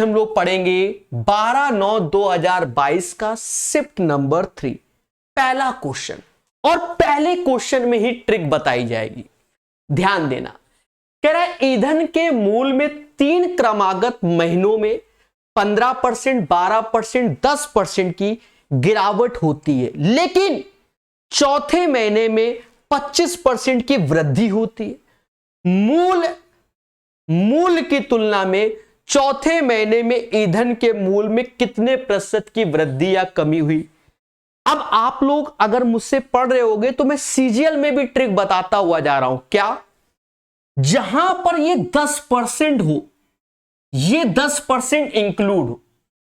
हम लोग पढ़ेंगे 12/9/2022 का शिफ्ट नंबर 3 पहला क्वेश्चन। और पहले क्वेश्चन में ही ट्रिक बताई जाएगी, ध्यान देना। कह रहा है ईंधन के मूल्य में 3 क्रमागत महीनों में 15%, 12%, 10% की गिरावट होती है, लेकिन चौथे महीने में 25% की वृद्धि होती है। मूल्य की तुलना में चौथे महीने में ईंधन के मूल्य में कितने प्रतिशत की वृद्धि या कमी हुई। अब आप लोग अगर मुझसे पढ़ रहे होगे तो मैं सीजीएल में भी ट्रिक बताता हुआ जा रहा हूं। क्या? जहां पर ये 10% हो, ये 10% इंक्लूड हो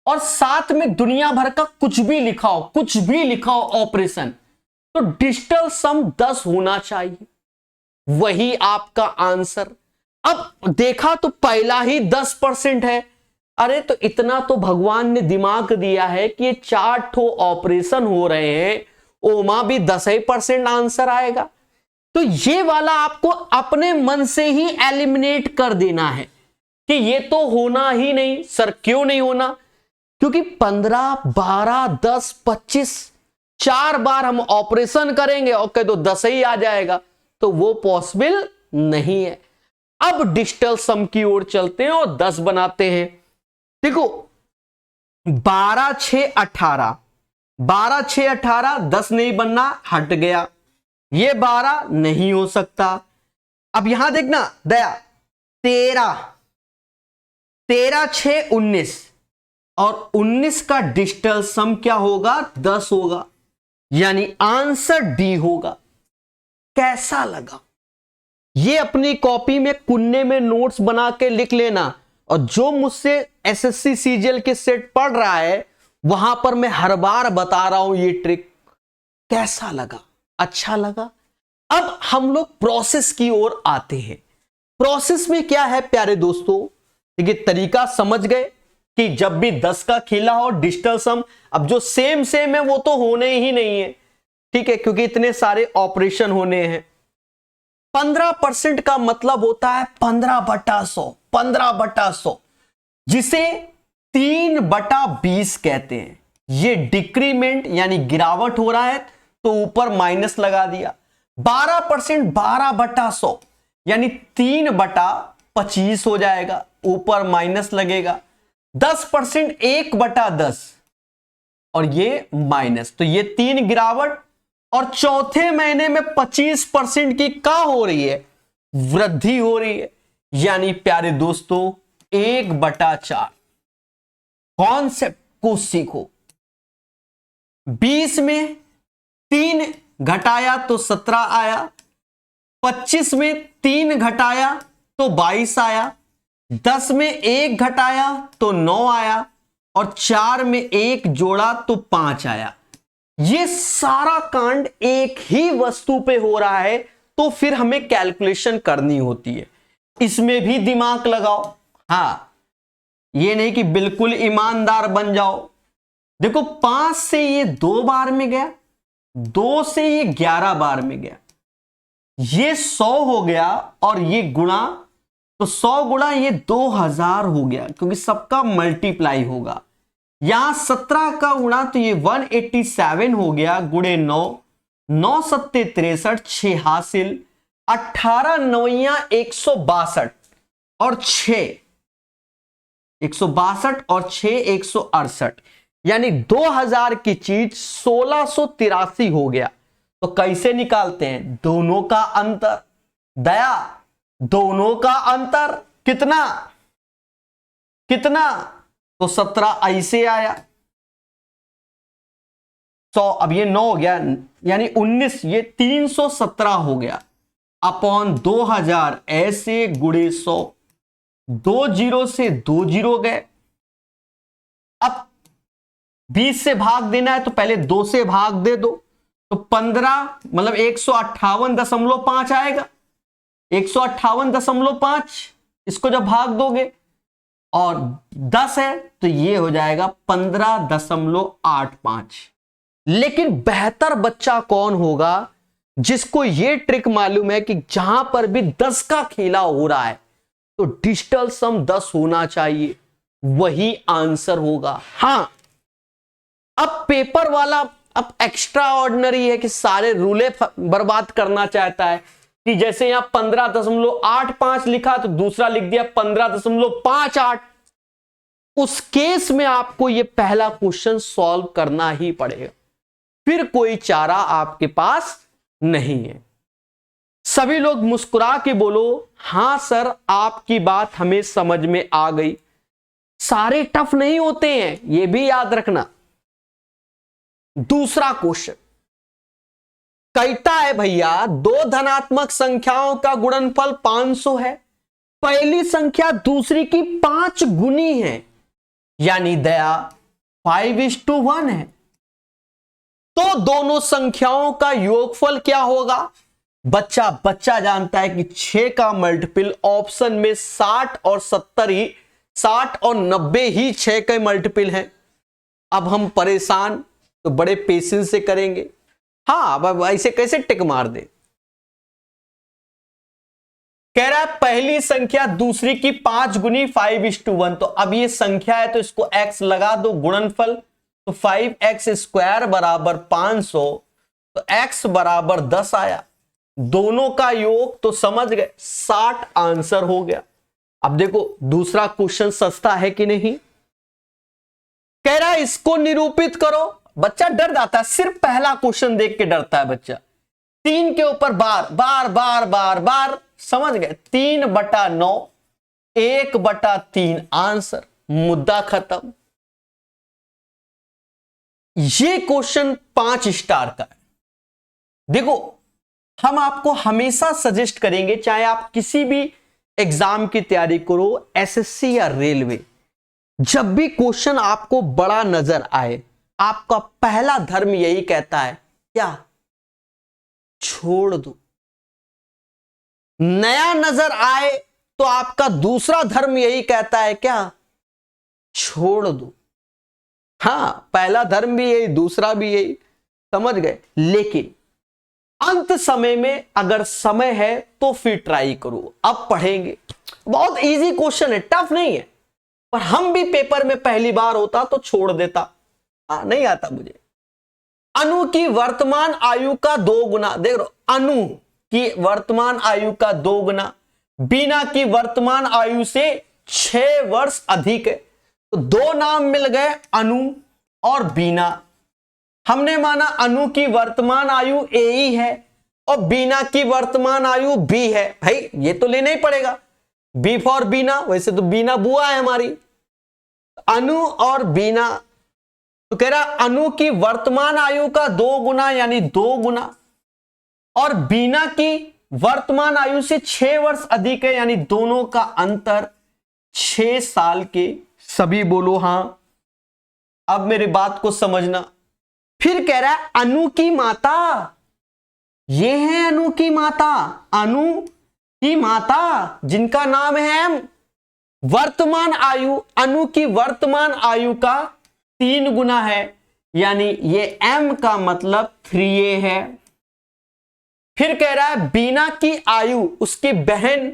और साथ में दुनिया भर का कुछ भी लिखा हो ऑपरेशन, तो डिजिटल सम 10 होना चाहिए, वही आपका आंसर। अब देखा तो पहला ही 10% है। अरे तो इतना तो भगवान ने दिमाग दिया है कि ये 4 ठो ऑपरेशन हो रहे हैं, ओमा भी 10% आंसर आएगा। तो ये वाला आपको अपने मन से ही एलिमिनेट कर देना है कि ये तो होना ही नहीं। सर क्यों नहीं होना? क्योंकि 15, 12, 10, 25 4 बार हम ऑपरेशन करेंगे और कह दो 10 ही आ जाएगा, तो वो पॉसिबल नहीं है। अब डिजिटल सम की ओर चलते हैं और 10 बनाते हैं। देखो 12, 6, 18, 12, 6, 18, 10 नहीं बनना, हट गया। ये 12 नहीं हो सकता। अब यहां देखना दया, 13, 6, 19 और 19 का डिजिटल सम क्या होगा? 10 होगा, यानी आंसर डी होगा। कैसा लगा? ये अपनी कॉपी में कुन्ने में नोट्स बना के लिख लेना, और जो मुझसे एसएससी सीजीएल के सेट पढ़ रहा है वहां पर मैं हर बार बता रहा हूं ये ट्रिक। कैसा लगा? अच्छा लगा? अब हम लोग प्रोसेस की ओर आते हैं। प्रोसेस में क्या है प्यारे दोस्तों? देखिए तरीका समझ गए कि जब भी 10 का खेला हो डिजिटल सम, अब जो सेम है वो तो होने ही नहीं है, ठीक है, क्योंकि इतने सारे ऑपरेशन होने हैं। 15% का मतलब होता है 15/100, 15/100, जिसे 3/20 कहते हैं। ये डिक्रीमेंट यानी गिरावट हो रहा है तो ऊपर माइनस लगा दिया। 12% 12/100 यानी 3/25 हो जाएगा, ऊपर माइनस लगेगा। 10% 1/10 और ये माइनस, तो ये 3 गिरावट। और चौथे महीने में 25% की क्या हो रही है? वृद्धि हो रही है, यानी प्यारे दोस्तों 1/4। कॉन्सेप्ट को सीखो। 20 में 3 घटाया तो 17 आया, 25 में 3 घटाया तो 22 आया, 10 में 1 घटाया तो 9 आया, और 4 में 1 जोड़ा तो 5 आया। ये सारा कांड एक ही वस्तु पे हो रहा है, तो फिर हमें कैलकुलेशन करनी होती है। इसमें भी दिमाग लगाओ। हां, ये नहीं कि बिल्कुल ईमानदार बन जाओ। देखो 5 से ये 2 बार में गया, 2 से ये 11 बार में गया, ये 100 हो गया, और ये गुणा, तो 100 गुणा ये 2000 हो गया, क्योंकि सबका मल्टीप्लाई होगा। यहां 17 का गुणा तो ये 187 हो गया, गुणे 9, 9 सत्ते 63, 6 हासिल, 18 9 162 और 6 162 और 6 168, यानी 2000 की चीज 1683 हो गया। तो कैसे निकालते हैं? दोनों का अंतर। दया, दोनों का अंतर कितना? तो 17 ऐसे आया, 100, अब ये 9 हो गया, यानी 19, ये 317 हो गया, अपॉन 2000 ऐसे गुणे 100। 2 जीरो से 2 जीरो गए। अब 20 से भाग देना है तो पहले 2 से भाग दे दो, तो 15 मतलब 158.5 आएगा। 158.5, इसको जब भाग दोगे और 10 है तो ये हो जाएगा 15.85। लेकिन बेहतर बच्चा कौन होगा जिसको ये ट्रिक मालूम है कि जहां पर भी 10 का खेला हो रहा है तो डिजिटल सम 10 होना चाहिए। वही आंसर होगा। हां, अब पेपर वाला अब एक्स्ट्रा ऑर्डिनरी है कि सारे रूले बर्बाद करना चाहता है कि जैसे यहां 15.85 लिखा तो दूसरा लिख दिया 15.58। उस केस में आपको यह पहला क्वेश्चन सॉल्व करना ही पड़ेगा, फिर कोई चारा आपके पास नहीं है। सभी लोग मुस्कुरा के बोलो हां सर, आपकी बात हमें समझ में आ गई। सारे टफ नहीं होते हैं, यह भी याद रखना। दूसरा क्वेश्चन कहता है भैया दो धनात्मक संख्याओं का गुणनफल 500 है, पहली संख्या दूसरी की 5 गुनी है, यानी दया 5:1 है, तो दोनों संख्याओं का योगफल क्या होगा? बच्चा जानता है कि 6 का मल्टीपल ऑप्शन में 60 और 90 ही 6 के मल्टीपल हैं। अब हम परेशान तो बड़े पेशेंस से करेंगे। हाँ, अब ऐसे कैसे टिक मार दे। कह रहा है पहली संख्या दूसरी की 5 गुनी 5:1, तो अब ये संख्या है तो इसको x लगा दो, गुणनफल तो 5x² बराबर 500, तो x बराबर 10 आया। दोनों का योग तो समझ गए 60 आंसर हो गया। अब देखो दूसरा क्वेश्चन सस्ता है कि नहीं। कह रहा है इसको निरूपित करो। बच्चा डर जाता है, सिर्फ पहला क्वेश्चन देख के डरता है बच्चा। 3 के ऊपर बार बार बार बार बार, समझ गए 3/9, 1/3 आंसर, मुद्दा खत्म। ये क्वेश्चन 5 स्टार का है। देखो हम आपको हमेशा सजेस्ट करेंगे, चाहे आप किसी भी एग्जाम की तैयारी करो, एसएससी या रेलवे, जब भी क्वेश्चन आपको बड़ा नजर आए, आपका पहला धर्म यही कहता है क्या? छोड़ दो। नया नजर आए तो आपका दूसरा धर्म यही कहता है क्या? छोड़ दो। हां, पहला धर्म भी यही, दूसरा भी यही, समझ गए। लेकिन अंत समय में अगर समय है तो फिर ट्राई करो। अब पढ़ेंगे, बहुत इजी क्वेश्चन है, टफ नहीं है, पर हम भी पेपर में पहली बार होता तो छोड़ देता। नहीं आता मुझे। अणु की वर्तमान आयु का 2 गुना, देख लो अणु की वर्तमान आयु का 2 गुना बीना की वर्तमान आयु से 6 वर्ष अधिक है, तो 2 नाम मिल गए, अणु और बीना। हमने माना अणु की वर्तमान आयु ए ही है और बीना की वर्तमान आयु बी है। भाई ये तो लेना ही पड़ेगा, बी फॉर बीना, वैसे तो बीना बुआ है हमारी। अणु और बीना, तो कह रहा अणु की वर्तमान आयु का 2 गुना यानी 2 गुना, और बीना की वर्तमान आयु से 6 वर्ष अधिक है, यानी दोनों का अंतर 6 साल के। सभी बोलो हां। अब मेरी बात को समझना। फिर कह रहा है अणु की माता, ये है अणु की माता, अणु की माता जिनका नाम है एम। वर्तमान आयु अणु की वर्तमान आयु का 3 गुना है, यानी ये m का मतलब 3a है। फिर कह रहा है बीना की आयु, उसकी बहन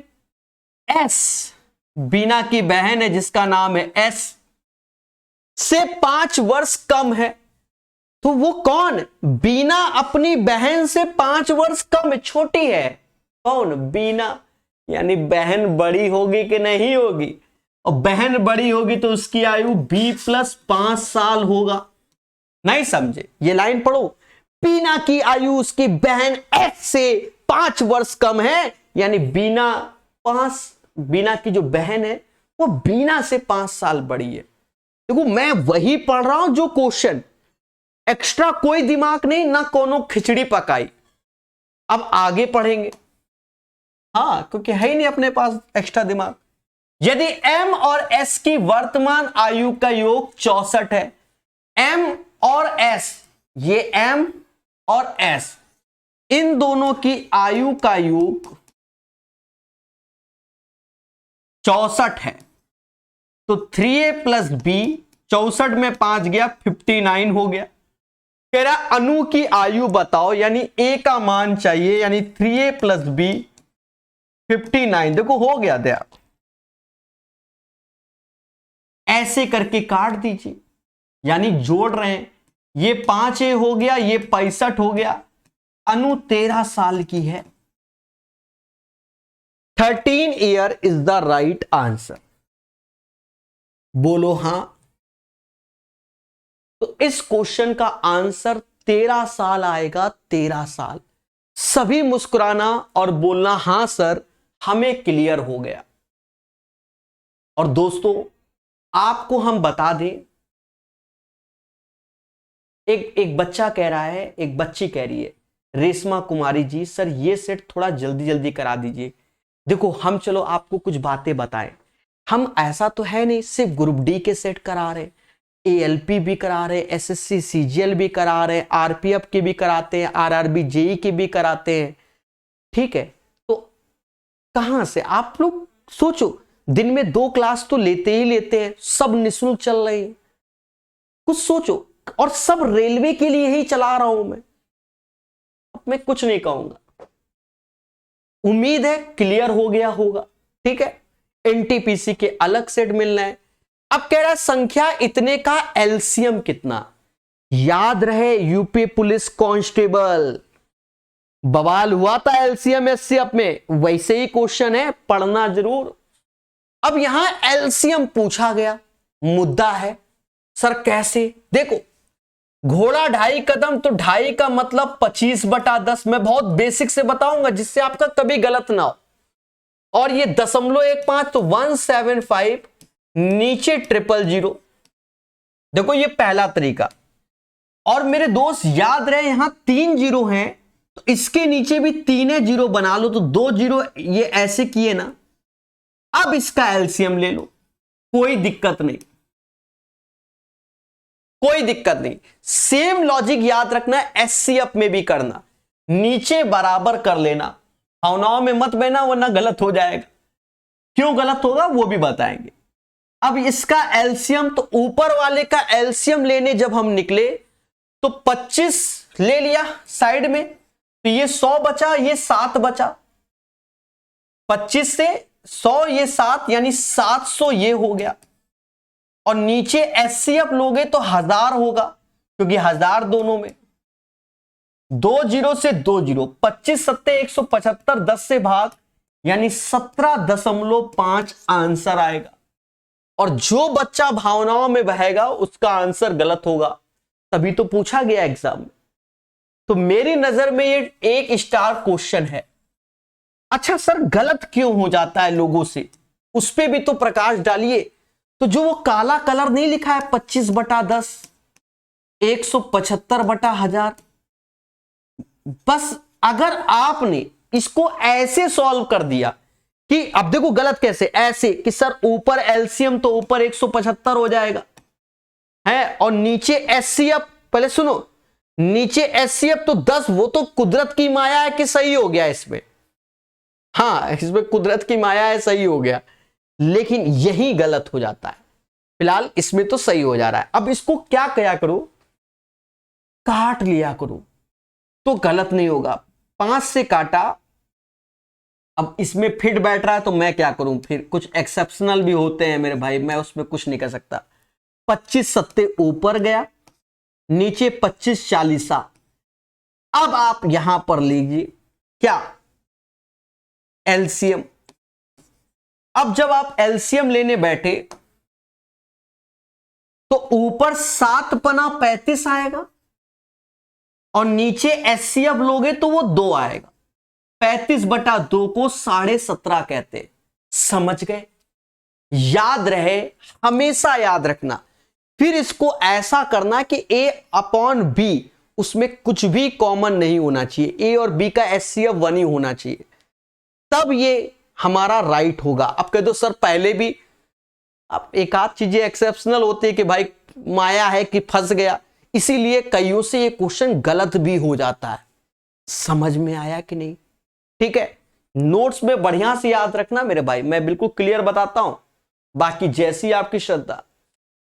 s, बीना की बहन है जिसका नाम है s, से 5 वर्ष कम है। तो वो कौन? बीना अपनी बहन से 5 वर्ष कम है, छोटी है। कौन? बीना। यानी बहन बड़ी होगी कि नहीं होगी? और बहन बड़ी होगी तो उसकी आयु b+5 साल होगा। नहीं समझे? ये लाइन पढ़ो। बीना की आयु उसकी बहन s से 5 वर्ष कम है, यानी बीना की जो बहन है वो बीना से 5 साल बड़ी है। देखो मैं वही पढ़ रहा हूं जो क्वेश्चन, एक्स्ट्रा कोई दिमाग नहीं, ना कोनो खिचड़ी पकाई। अब आगे पढ़ेंगे। हां, क्योंकि है ही नहीं अपने पास एक्स्ट्रा दिमाग। यदि m और s की वर्तमान आयु का योग 64 है, m और s, ये m और s, इन दोनों की आयु का योग 64 है, तो 3a + b, 64 में 5 गया 59 हो गया। कह रहा अणु की आयु बताओ, यानी a का मान चाहिए, यानी 3a + b 59। देखो हो गया था। ऐसे करके काट दीजिए, यानी जोड़ रहे हैं, ये 5a हो गया, ये 65 हो गया। अनु 13 साल की है। 13 year is the right answer. बोलो हां। तो इस क्वेश्चन का आंसर 13 साल आएगा, 13 साल। सभी मुस्कुराना और बोलना हां सर, हमें क्लियर हो गया। और दोस्तों आपको हम बता दें, एक बच्चा कह रहा है, एक बच्ची कह रही है, रेशमा कुमारी जी सर ये सेट थोड़ा जल्दी जल्दी करा दीजिए। देखो हम चलो आपको कुछ बातें बताएं, हम ऐसा तो है नहीं सिर्फ ग्रुप डी के सेट करा रहे, एएलपी भी करा रहे, एसएससी सीजीएल भी करा रहे, आरपीएफ के भी कराते हैं, आरआरबी जेई के भी कराते हैं। ठीक है, तो कहां से आप लोग सोचो, दिन में 2 क्लास तो लेते ही लेते हैं, सब निःशुल्क चल रहे हैं। कुछ सोचो, और सब रेलवे के लिए ही चला रहा हूं मैं कुछ नहीं कहूंगा। उम्मीद है क्लियर हो गया होगा। ठीक है, एनटीपीसी के अलग सेट मिलना है। अब कह रहा है संख्या इतने का एलसीएम कितना। याद रहे यूपी पुलिस कांस्टेबल बवाल हुआ था एलसीएम एससीएफ में, वैसे ही क्वेश्चन है, पढ़ना जरूर। अब यहां एलसीएम पूछा गया, मुद्दा है सर कैसे। देखो घोड़ा 2.5 कदम, तो 2.5 का मतलब 25/10। मैं बहुत बेसिक से बताऊंगा जिससे आपका कभी गलत ना हो। और ये 0.15 तो 175, नीचे 000। देखो ये पहला तरीका। और मेरे दोस्त याद रहे यहां 3 जीरो हैं, तो इसके नीचे भी 3 जीरो बना लो, तो 2 जीरो ये ऐसे किए ना। अब इसका एलसीएम ले लो, कोई दिक्कत नहीं, कोई दिक्कत नहीं। सेम लॉजिक याद रखना है एससीएफ में भी करना, नीचे बराबर कर लेना, भावनाओं में मत बहना वरना गलत हो जाएगा। क्यों गलत होगा वो भी बताएंगे। अब इसका एलसीएम, तो ऊपर वाले का एलसीएम लेने जब हम निकले तो 25 ले लिया साइड में, तो ये 100 बचा, ये 7 बचा। 25 से 100 ये 7, यानी 700 ये हो गया। और नीचे एससीएफ लोगे तो 1000 होगा, क्योंकि 1000 दोनों में, 2 जीरो से 2 जीरो, 25 सत्ते 175, 10 से भाग, यानी 17.5 आंसर आएगा। और जो बच्चा भावनाओं में बहेगा उसका आंसर गलत होगा, तभी तो पूछा गया एग्जाम में। तो मेरी नजर में ये 1 स्टार क्वेश्चन है। अच्छा सर गलत क्यों हो जाता है लोगों से, उस पर भी तो प्रकाश डालिए। तो जो वो काला कलर नहीं लिखा है 25/10, 175/1000, बस अगर आपने इसको ऐसे सॉल्व कर दिया कि अब देखो गलत कैसे, ऐसे कि सर ऊपर एलसीएम तो ऊपर 175 हो जाएगा है, और नीचे एचसीएफ, पहले सुनो, नीचे एचसीएफ तो 10, वो तो कुदरत की माया है कि सही हो गया इसमें, हाँ इसमें कुदरत की माया है, सही हो गया, लेकिन यही गलत हो जाता है। फिलहाल इसमें तो सही हो जा रहा है। अब इसको क्या किया करो, काट लिया करो तो गलत नहीं होगा। 5 से काटा, अब इसमें फिट बैठ रहा है तो मैं क्या करूं, फिर कुछ एक्सेप्शनल भी होते हैं मेरे भाई, मैं उसमें कुछ नहीं कर सकता। 25 सत्ते ऊपर गया, नीचे 25 40। अब आप यहां पर लीजिए क्या, एलसीएम। अब जब आप एलसीएम लेने बैठे तो ऊपर 7 पना 35 आएगा, और नीचे एचसीएफ लोगे तो वो 2 आएगा। 35/2 को 17.5 कहते। समझ गए, याद रहे, हमेशा याद रखना। फिर इसको ऐसा करना कि A/B, उसमें कुछ भी कॉमन नहीं होना चाहिए, A और B का एचसीएफ 1 ही होना चाहिए, तब ये हमारा राइट होगा। अब कह दो सर पहले भी, अब एक आध चीजें एक्सेप्शनल होती है कि भाई माया है कि फंस गया, इसीलिए कईयों से ये क्वेश्चन गलत भी हो जाता है। समझ में आया कि नहीं? ठीक है, नोट्स में बढ़िया से याद रखना मेरे भाई, मैं बिल्कुल क्लियर बताता हूं, बाकी जैसी आपकी श्रद्धा।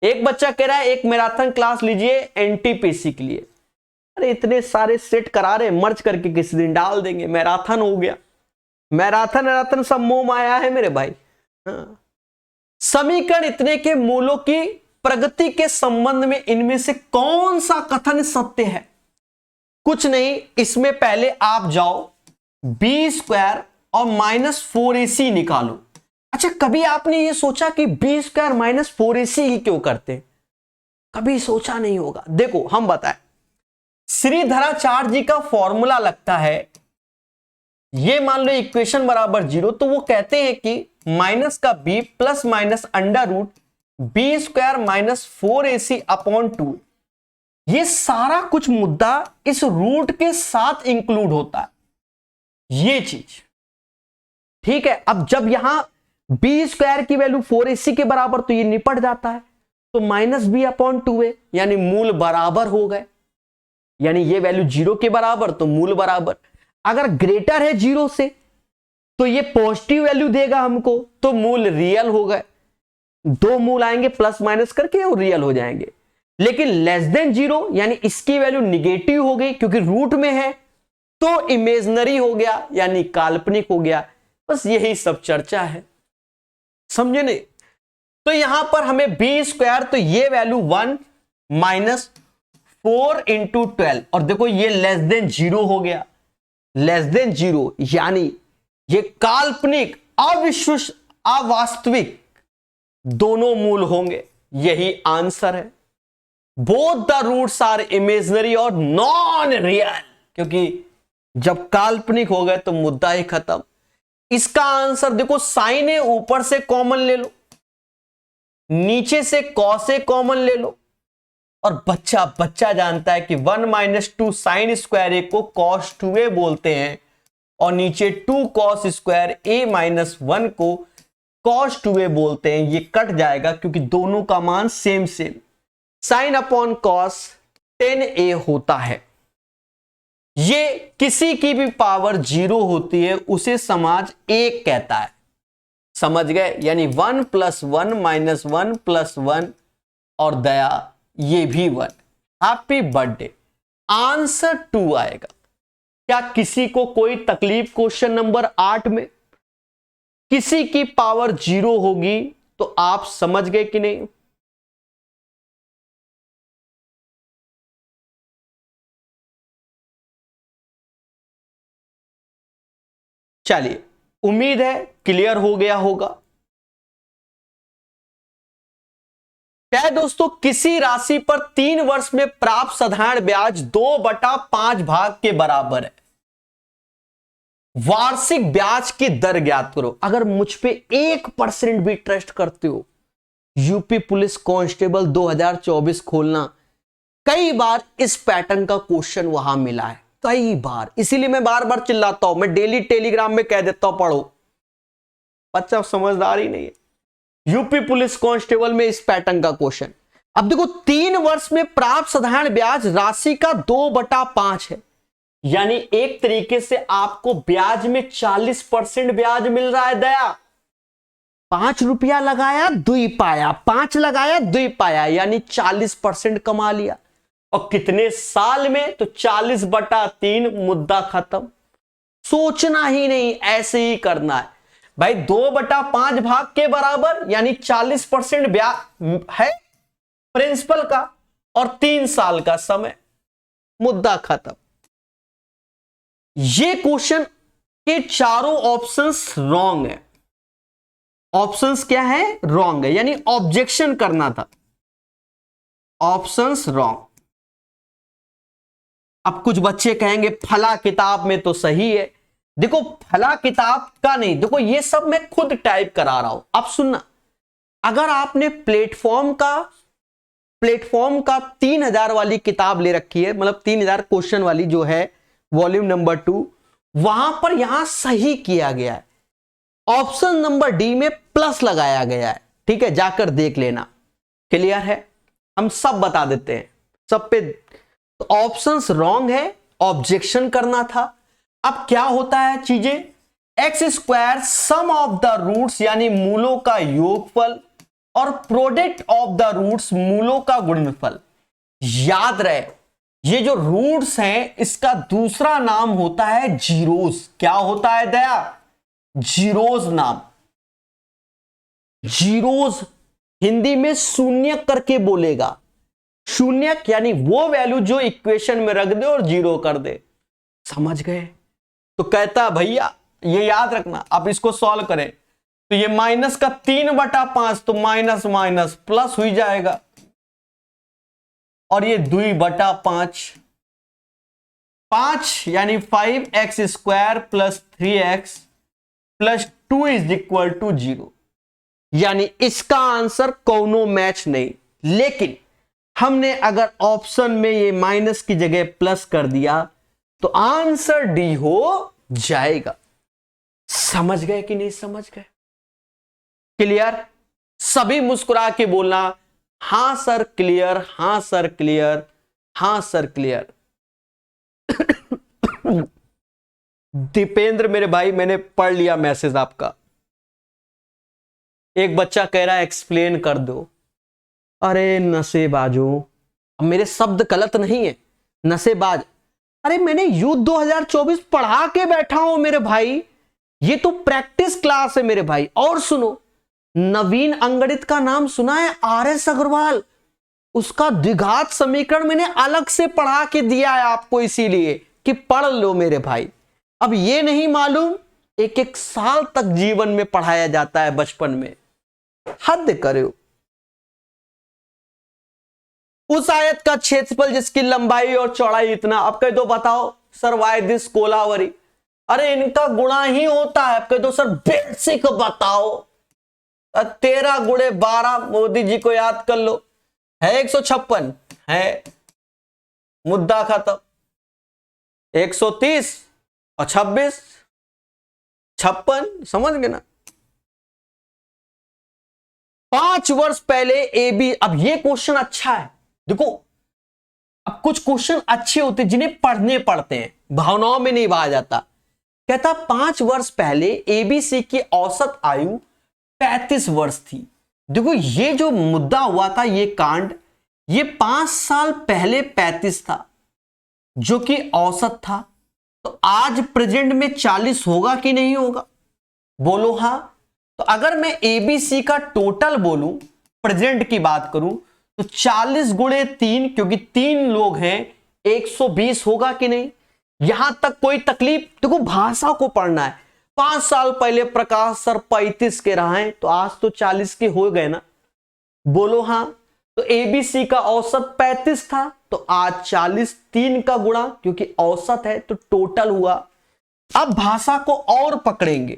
एक बच्चा कह रहा है एक मैराथन क्लास लीजिए एनटीपीसी के लिए। अरे इतने सारे सेट करा रहे, मर्ज करके किसी दिन डाल देंगे, मैराथन हो गया। मैराथन सब मोह माया है मेरे भाई। हाँ, समीकरण इतने के मूलों की प्रगति के संबंध में इनमें से कौन सा कथन सत्य है? कुछ नहीं, इसमें पहले आप जाओ बी स्क्वायर और -4ac निकालो। अच्छा, कभी आपने ये सोचा कि बी स्क्वायर -4ac ही क्यों करते? कभी सोचा नहीं होगा। देखो हम बताएं, श्रीधराचार्य जी का फॉर्मूला लगता है, ये मान लो इक्वेशन बराबर 0, तो वो कहते हैं कि माइनस का b plus minus under root b square -4ac upon 2। ये सारा कुछ मुद्दा इस रूट के साथ इंक्लूड होता है, ये चीज ठीक है। अब जब यहां बी स्क्वायर की वैल्यू 4ac के बराबर, तो ये निपट जाता है, तो -b अपॉन 2a, यानी मूल बराबर हो गए। यानी ये वैल्यू 0 के बराबर तो मूल बराबर। अगर ग्रेटर है 0 से तो ये पॉजिटिव वैल्यू देगा हमको, तो मूल रियल हो गए। दो मूल आएंगे प्लस माइनस करके और रियल हो जाएंगे। लेकिन लेस देन 0 यानी इसकी वैल्यू निगेटिव हो गई, क्योंकि रूट में है, तो इमेजनरी हो गया यानी काल्पनिक हो गया। बस यही सब चर्चा है, समझे नहीं? तो यहां पर हमें बी स्क्वायर, तो ये वैल्यू 1 -4 इंटू 12, और देखो ये लेस देन 0 हो गया, लेस देन 0 यानी ये काल्पनिक अवास्तविक दोनों मूल होंगे। यही आंसर है। Both the roots are imaginary और नॉन रियल, क्योंकि जब काल्पनिक हो गए तो मुद्दा ही खत्म। इसका आंसर देखो, साइन ए ऊपर से कॉमन ले लो, नीचे से कॉस ए कॉमन ले लो, और बच्चा जानता है कि 1 - 2 साइन स्क्वायर ए को कॉस 2a बोलते हैं, और नीचे 2 कॉस स्क्वायर a -1 को कॉस 2a बोलते हैं। ये कट जाएगा क्योंकि दोनों का मान same sine upon cos 10a होता है। ये किसी की भी पावर 0 होती है उसे समाज 1 कहता है, समझ गए? यानी 1 + 1 - 1 + 1 और दया ये भी 1। Happy birthday. आंसर 2 आएगा। क्या किसी को कोई तकलीफ क्वेश्चन नंबर 8 में? किसी की पावर 0 होगी तो आप समझ गए कि नहीं? चलिए, उम्मीद है क्लियर हो गया होगा। क्या है दोस्तों, किसी राशि पर 3 वर्ष में प्राप्त साधारण ब्याज 2/5 भाग के बराबर है। वार्षिक ब्याज की दर ज्ञात करो। अगर मुझ पे 1% भी ट्रस्ट करते हो, यूपी पुलिस कांस्टेबल 2024 खोलना, कई बार इस पैटर्न का क्वेश्चन वहां मिला है, कई बार। इसीलिए मैं बार बार चिल्लाता हूं, मैं डेली टेलीग्राम में कह देता हूं पढ़ो। बच्चा समझदार ही नहीं है। यूपी पुलिस कांस्टेबल में इस पैटर्न का क्वेश्चन। अब देखो, 3 वर्ष में प्राप्त साधारण ब्याज राशि का 2/5 है, यानी एक तरीके से आपको ब्याज में 40% ब्याज मिल रहा है। दया 5 रुपया लगाया 2 पाया, 5 लगाया 2 पाया, यानी 40% कमा लिया। और कितने साल में? तो 40/3, मुद्दा खत्म। सोचना ही नहीं, ऐसे ही करना है भाई। 2/5 भाग के बराबर यानी 40% ब्याज है प्रिंसिपल का, और 3 साल का समय, मुद्दा खत्म। ये क्वेश्चन के चारों ऑप्शंस रॉन्ग है। ऑप्शंस क्या है? रॉन्ग है, यानी ऑब्जेक्शन करना था। Options wrong. अब कुछ बच्चे कहेंगे फला किताब में तो सही है। देखो, फला किताब का नहीं, देखो ये सब मैं खुद टाइप करा रहा हूं। अब सुनना, अगर आपने प्लेटफॉर्म का 3000 वाली किताब ले रखी है, मतलब 3000 क्वेश्चन वाली जो है वॉल्यूम नंबर 2, वहां पर यहां सही किया गया है। ऑप्शन नंबर डी में प्लस लगाया गया है, ठीक है, जाकर देख लेना। क्लियर है? हम सब बता देते हैं, सब पे। तो ऑप्शंस रॉन्ग है, ऑब्जेक्शन करना था। अब क्या होता है चीजें? x² some of the roots यानी मूलों का योगफल, और प्रोडक्ट ऑफ द रूट्स मूलों का गुणनफल। याद रहे, ये जो रूट्स हैं इसका दूसरा नाम होता है जीरोस। क्या होता है दया? जीरोस नाम। जीरोस हिंदी में शून्य करके बोलेगा। शून्य यानी वो वैल्यू जो इक्वेशन में रख दे और जीरो कर दे। समझ गए? तो कहता भैया ये याद रखना, आप इसको सॉल्व करें तो ये माइनस का 3/5 तो माइनस माइनस प्लस हो जाएगा, और ये 2/5, 5 यानी 5x² + 3x + 2 = 0। यानी इसका आंसर कोनो मैच नहीं। लेकिन हमने अगर ऑप्शन में ये माइनस की जगह प्लस कर दिया तो आंसर डी हो जाएगा। समझ गए कि नहीं समझ गए? क्लियर? सभी मुस्कुरा के बोलना, हां सर क्लियर, हां सर क्लियर, हां सर क्लियर। दीपेंद्र मेरे भाई, मैंने पढ़ लिया मैसेज आपका। एक बच्चा कह रहा है एक्सप्लेन कर दो। अरे नशेबाजो, मेरे शब्द गलत नहीं है, नशेबाज। अरे मैंने युद्ध 2024 पढ़ा के बैठा हूं मेरे भाई, ये तो प्रैक्टिस क्लास है मेरे भाई। और सुनो, नवीन अंगणित का नाम सुना है? RS अग्रवाल, उसका द्विघात समीकरण मैंने अलग से पढ़ा के दिया है आपको, इसीलिए कि पढ़ लो मेरे भाई। अब ये नहीं मालूम एक एक साल तक जीवन में पढ़ाया जाता है बचपन में, हद करो। उस आयत का क्षेत्रफल जिसकी लंबाई और चौड़ाई इतना। अब कह दो बताओ सर वाई दिस कोलावरी। अरे इनका गुणा ही होता है। अब कह दो सर बेसिक बताओ। 13 × 12 मोदी जी को याद कर लो, है 156 है, मुद्दा खत्म। 130 और 26 56, समझ गए ना? 5 वर्ष पहले AB। अब ये क्वेश्चन अच्छा है, देखो अब कुछ क्वेश्चन अच्छे होते हैं जिन्हें पढ़ने पड़ते हैं, भावनाओं में नहीं बहा जाता। कहता 5 वर्ष पहले ABC की औसत आयु 35 वर्ष थी। देखो ये जो मुद्दा हुआ था, ये कांड, ये 5 साल पहले 35 था जो कि औसत था। तो आज प्रेजेंट में 40 होगा कि नहीं होगा? बोलो हाँ। तो अगर मैं ABC का टोटल बोलूं, प्रेजेंट की बात करूं, तो 40 × 3, क्योंकि 3 लोग हैं, 120 होगा कि नहीं? यहां तक कोई तकलीफ? देखो भाषा को पढ़ना है। 5 साल पहले प्रकाश सर 35 के रहा है, तो आज तो 40 के हो गए ना? बोलो हाँ। तो ABC का औसत 35 था, तो आज 40, 3 का गुणा, क्योंकि औसत है तो टोटल हुआ। अब भाषा को और पकड़ेंगे।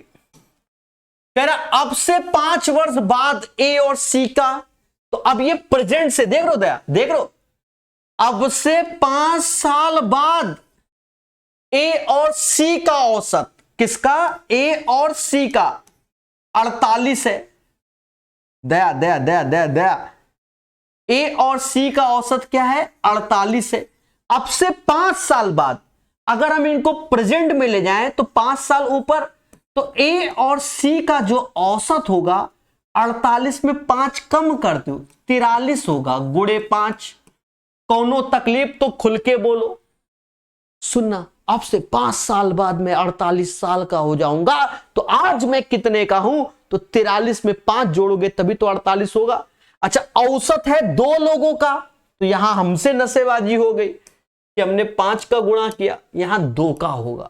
कह रहा अब से 5 वर्ष बाद A और C का, तो अब ये प्रेजेंट से देख लो, दया देख लो, अब से 5 साल बाद A और C का औसत, किसका? A और C का 48 है। दया दया दया दया दया, A और C का औसत क्या है? 48 है। अब से 5 साल बाद अगर हम इनको प्रेजेंट में ले जाएं तो 5 साल ऊपर, तो A और C का जो औसत होगा 48 में 5 कम कर दो, 43 होगा, गुणे 5। कौनो तकलीफ तो खुल के बोलो। सुनना, अब से 5 साल बाद मैं 48 साल का हो जाऊंगा, तो आज मैं कितने का हूं? तो 43 में 5 जोड़ोगे तभी तो 48 होगा। अच्छा औसत है 2 लोगों का, तो यहां हमसे नशेबाजी हो गई कि हमने 5 का गुणा किया, यहां 2 का होगा।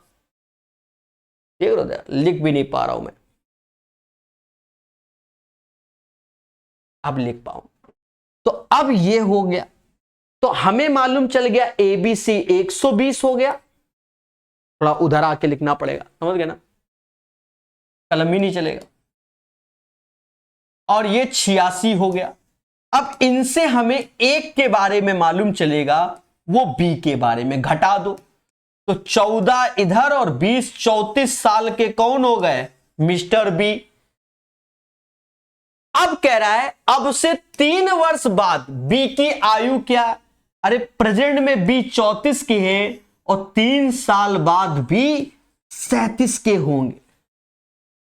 देख लो, लिख भी नहीं पा रहा हूं मैं, अब लिख पाऊं। तो अब ये हो गया, तो हमें मालूम चल गया ABC 120 हो गया। थोड़ा उधर आके लिखना पड़ेगा, समझ गए ना? कलम ही नहीं चलेगा। और ये 86 हो गया। अब इनसे हमें एक के बारे में मालूम चलेगा, वो B के बारे में। घटा दो, तो 14 इधर और 20, 34 साल के कौन हो गए? Mister B। अब कह रहा है अब से 3 वर्ष बाद B की आयु क्या? अरे प्रेजेंट में B 34 की है और 3 साल बाद B 37 के होंगे।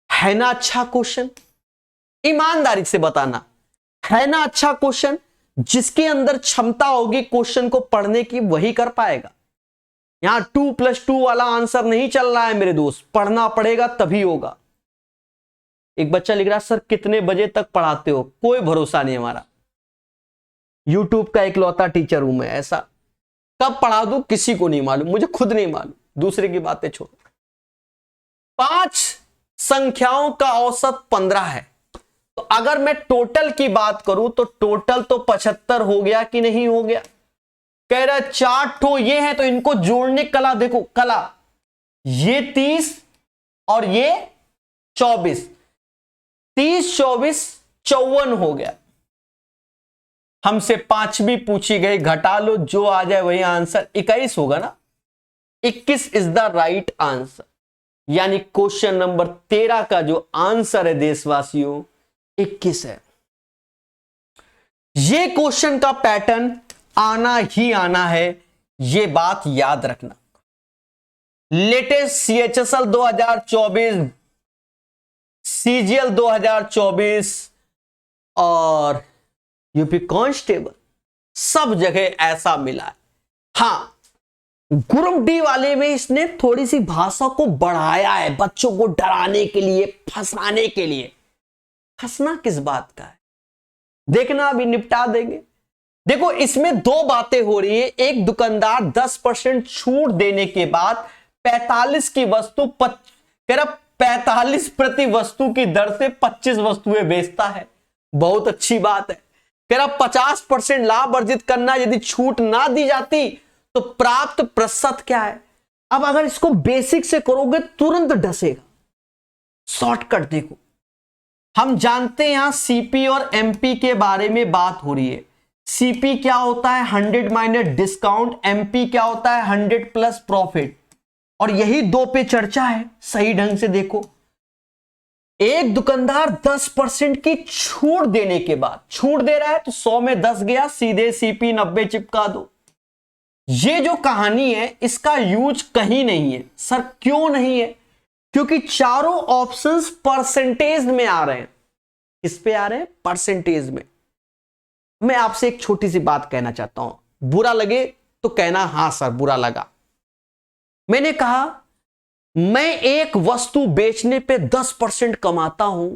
है ना अच्छा क्वेश्चन? ईमानदारी से बताना, है ना अच्छा क्वेश्चन? जिसके अंदर क्षमता होगी क्वेश्चन को पढ़ने की वही कर पाएगा। यहां 2 + 2 वाला आंसर नहीं चल रहा है मेरे दोस्त, पढ़ना पड़ेगा तभी होगा। एक बच्चा लिख रहा सर कितने बजे तक पढ़ाते हो, कोई भरोसा नहीं हमारा, यूट्यूब का इकलौता टीचर हूं मैं, ऐसा कब पढ़ा दूं किसी को नहीं मालूम, मुझे खुद नहीं मालूम, दूसरे की बातें छोड़ो। 5 संख्याओं का औसत 15 है, तो अगर मैं टोटल की बात करूं तो टोटल तो 75 हो गया कि नहीं हो गया। कह रहा 4 ठो ये है तो इनको जोड़ने कला, देखो कला, ये 30 और ये 24, 30 24 54 हो गया। हमसे 5वीं पूछी गई, घटा लो जो आ जाए वही आंसर, 21 होगा ना, 21 इज द राइट आंसर। यानी क्वेश्चन नंबर 13 का जो आंसर है देशवासियों 21 है। ये क्वेश्चन का पैटर्न आना ही आना है, ये बात याद रखना। लेटेस्ट सीएचएसएल 2024, सीजीएल 2024 और यूपी कांस्टेबल सब जगह ऐसा मिला है। हां, ग्रुप डी वाले में इसने थोड़ी सी भाषा को बढ़ाया है, बच्चों को डराने के लिए, फंसाने के लिए। फंसना किस बात का है देखना, अभी निपटा देंगे। देखो इसमें 2 बातें हो रही है। एक, दुकानदार 10% छूट देने के बाद 45 की वस्तु 45 प्रति वस्तु की दर से 25 वस्तुएं बेचता है। बहुत अच्छी बात है। कह रहा 50% लाभ अर्जित करना, यदि छूट ना दी जाती तो प्राप्त प्रतिशत क्या है। अब अगर इसको बेसिक से करोगे तुरंत डसेगा। शॉर्टकट देखो, हम जानते हैं यहां सीपी और एमपी के बारे में बात हो रही है। सीपी क्या होता है 100 माइनस डिस्काउंट, एमपी क्या होता है 100 प्लस प्रॉफिट, और यही 2 पे चर्चा है। सही ढंग से देखो, एक दुकानदार 10% की छूट देने के बाद, छूट दे रहा है तो 100 में 10 गया, सीधे सीपी 90 चिपका दो। ये जो कहानी है इसका यूज कहीं नहीं है। सर क्यों नहीं है? क्योंकि चारों ऑप्शंस परसेंटेज में आ रहे हैं। किस पे आ रहे हैं? परसेंटेज में। मैं आपसे एक छोटी सी बात कहना चाहता हूं, बुरा लगे तो कहना हां सर बुरा लगा। मैंने कहा मैं एक वस्तु बेचने पे 10% कमाता हूं,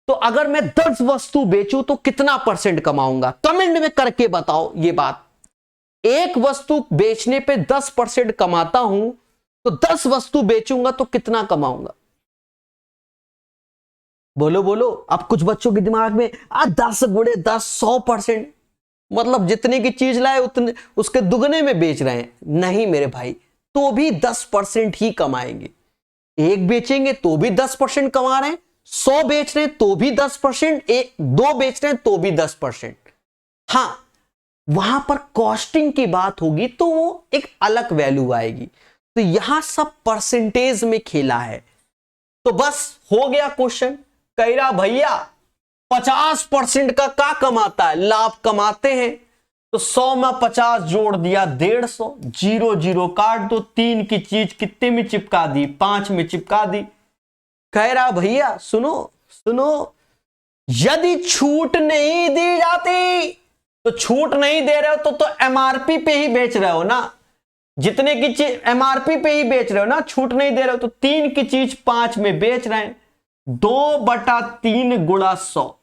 तो अगर मैं 10 वस्तु बेचूं तो कितना परसेंट कमाऊंगा? कमेंट में करके बताओ ये बात। एक वस्तु बेचने पे 10% कमाता हूं तो 10 वस्तु बेचूंगा तो कितना कमाऊंगा? बोलो बोलो। अब कुछ बच्चों के दिमाग में 10 गुणे 10 100%, मतलब जितने की चीज लाए उतने उसके दुगने में बेच रहे हैं। नहीं मेरे भाई, तो भी 10% ही कमाएंगे। एक बेचेंगे तो भी 10% कमा रहे हैं, 100 बेच रहे हैं तो भी 10%, 2 बेच रहे हैं तो भी 10%। हां, वहां पर कॉस्टिंग की बात होगी तो वो एक अलग वैल्यू आएगी। तो यहां सब परसेंटेज में खेला है। तो बस हो गया क्वेश्चन। कह रहा भैया 50% का क्या कमाता है? लाभ कमाते हैं। तो 100 में 50 जोड़ दिया 150, 0 0 काट दो, 3 की चीज कितने में चिपका दी? 5 में चिपका दी। कह रहा भैया सुनो सुनो, यदि छूट नहीं दी जाती तो छूट नहीं दे रहे हो तो एमआरपी पे ही बेच रहे हो ना, जितने की चीज एमआरपी पे ही बेच रहे हो ना, छूट नहीं दे रहे हो तो 3 की चीज 5 में बेच रहे हैं। 2/3 गुणा 100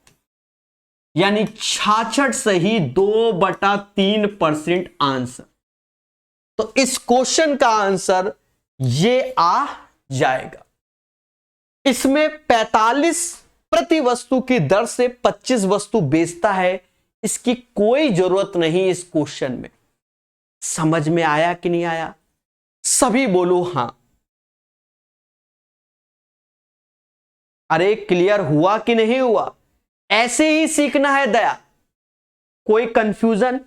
यानी 66 से ही 2/3% आंसर। तो इस क्वेश्चन का आंसर ये आ जाएगा। इसमें 45 प्रति वस्तु की दर से 25 वस्तु बेचता है। इसकी कोई जरूरत नहीं इस क्वेश्चन में। समझ में आया कि नहीं आया? सभी बोलो हां। अरे क्लियर हुआ कि नहीं हुआ? ऐसे ही सीखना है दया। कोई कंफ्यूजन?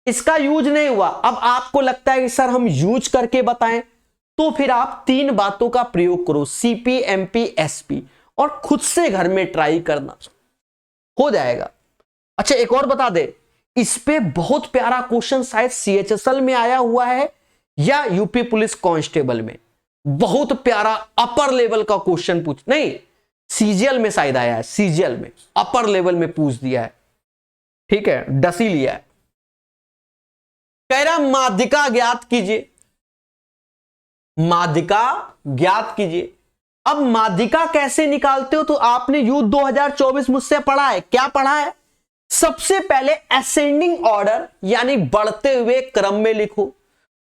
इसका यूज नहीं हुआ। अब आपको लगता है कि सर हम यूज करके बताएं, तो फिर आप 3 बातों का प्रयोग करो, सीपी एमपी एसपी, और खुद से घर में ट्राई करना, हो जाएगा। अच्छा एक और बता दे, इस पे बहुत प्यारा क्वेश्चन शायद सीएचएसएल में आया हुआ है या यूपी पुलिस कांस्टेबल में, बहुत प्यारा अपर लेवल का क्वेश्चन पूछ, नहीं सीजीएल में शायद आया है, सीजीएल में अपर लेवल में पूछ दिया है। ठीक है, डसी लिया है। कह रहा माध्यिका ज्ञात कीजिए, माध्यिका ज्ञात कीजिए। अब माध्यिका कैसे निकालते हो? तो आपने युद्ध 2024 मुझसे पढ़ा है। क्या पढ़ा है? सबसे पहले असेंडिंग ऑर्डर यानी बढ़ते हुए क्रम में लिखो।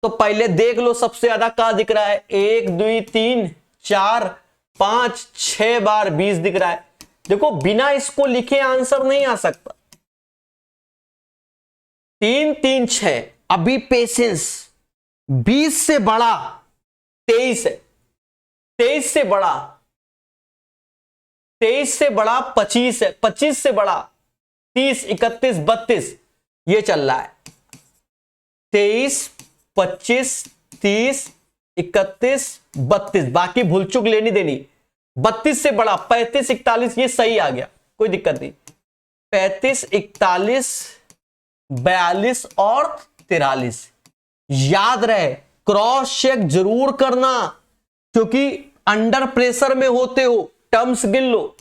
तो पहले देख लो सबसे ज्यादा क्या दिख रहा है, 1 2 3 4 5 6 बार 20 दिख रहा है। देखो बिना इसको लिखे आंसर नहीं आ सकता। 3 3 6। अभी पेशेंस। 20 से बड़ा 23 है, 23 से बड़ा 25 है, 25 से बड़ा 30 31 32 ये चल रहा है। 23 25 30 31 32 बाकी भूल चुक लेनी देनी। 32 से बड़ा 35 41 ये सही आ गया, कोई दिक्कत नहीं। 35 41 42 और 43 याद रहे, क्रॉस चेक जरूर करना क्योंकि अंडर प्रेशर में होते हो। टर्म्स गिन लो,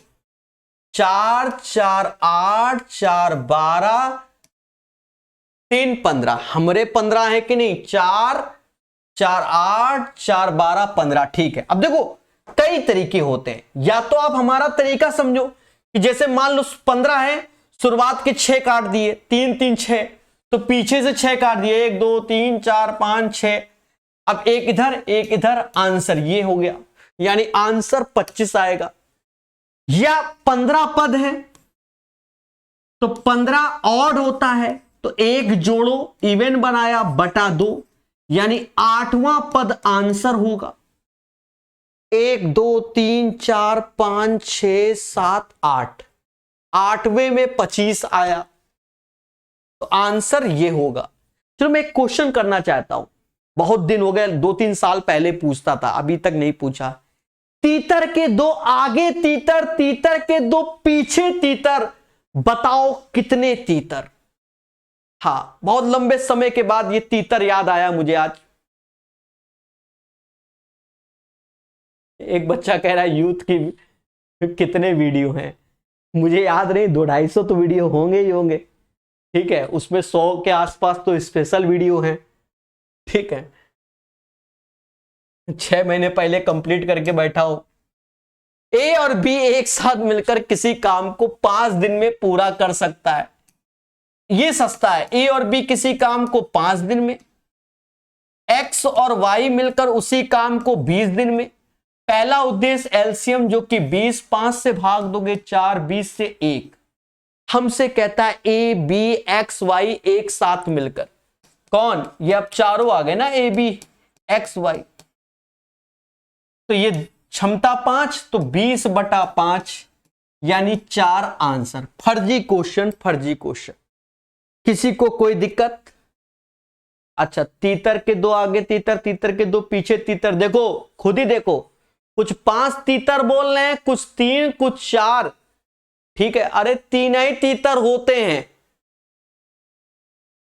4 4 8 4 12 3 15। हमरे 15 है कि नहीं? 4 4 8 4 12 15। ठीक है। अब देखो कई तरीके होते हैं, या तो आप हमारा तरीका समझो कि जैसे मान लो 15 है, शुरुआत के 6 काट दिए, 3 3 6, तो पीछे से 6 काट दिए, 1 2 3 4 5 6। अब एक इधर, आंसर ये हो गया, यानी आंसर 25 आएगा। या 15 पद है तो 15 ऑड होता है, तो 1 जोड़ो, इवन बनाया बटा 2, यानी 8वां पद आंसर होगा। 1 2 3 4 5 6 7 8, 8वें में 25 आया, तो आंसर ये होगा। चलो मैं एक क्वेश्चन करना चाहता हूं, बहुत दिन हो गए, 2-3 साल पहले पूछता था, अभी तक नहीं पूछा। तीतर के 2 आगे तीतर, तीतर के 2 पीछे तीतर, बताओ कितने तीतर? हां, बहुत लंबे समय के बाद ये तीतर याद आया मुझे आज। एक बच्चा कह रहा है यूथ की कितने वीडियो हैं, मुझे याद नहीं, 200-250 तो वीडियो होंगे ही होंगे। ठीक है, उसमें 100 के आसपास तो स्पेशल वीडियो हैं। ठीक है, 6 महीने पहले कंप्लीट करके बैठा हो। ए और बी एक साथ मिलकर किसी काम को 5 दिन में पूरा कर सकता है, ये सस्ता है। ए और बी किसी काम को 5 दिन में, एक्स और वाई मिलकर उसी काम को 20 दिन में। पहला उद्देश्य एलसीएम जो कि 20, 5 से भाग दोगे 4, 20 से 1। हमसे कहता है ए बी एक्स वाई एक साथ मिलकर, कौन? ये अब चारों आ गए ना, ए बी एक्स वाई, तो ये क्षमता 5, तो 20/5 यानी 4 आंसर। फर्जी क्वेश्चन, फर्जी क्वेश्चन। किसी को कोई दिक्कत? अच्छा, तीतर के 2 आगे तीतर, तीतर के 2 पीछे तीतर। देखो खुद ही देखो, कुछ 5 तीतर बोल रहे हैं, कुछ 3 कुछ 4। ठीक है, अरे 3 ही तीतर होते हैं,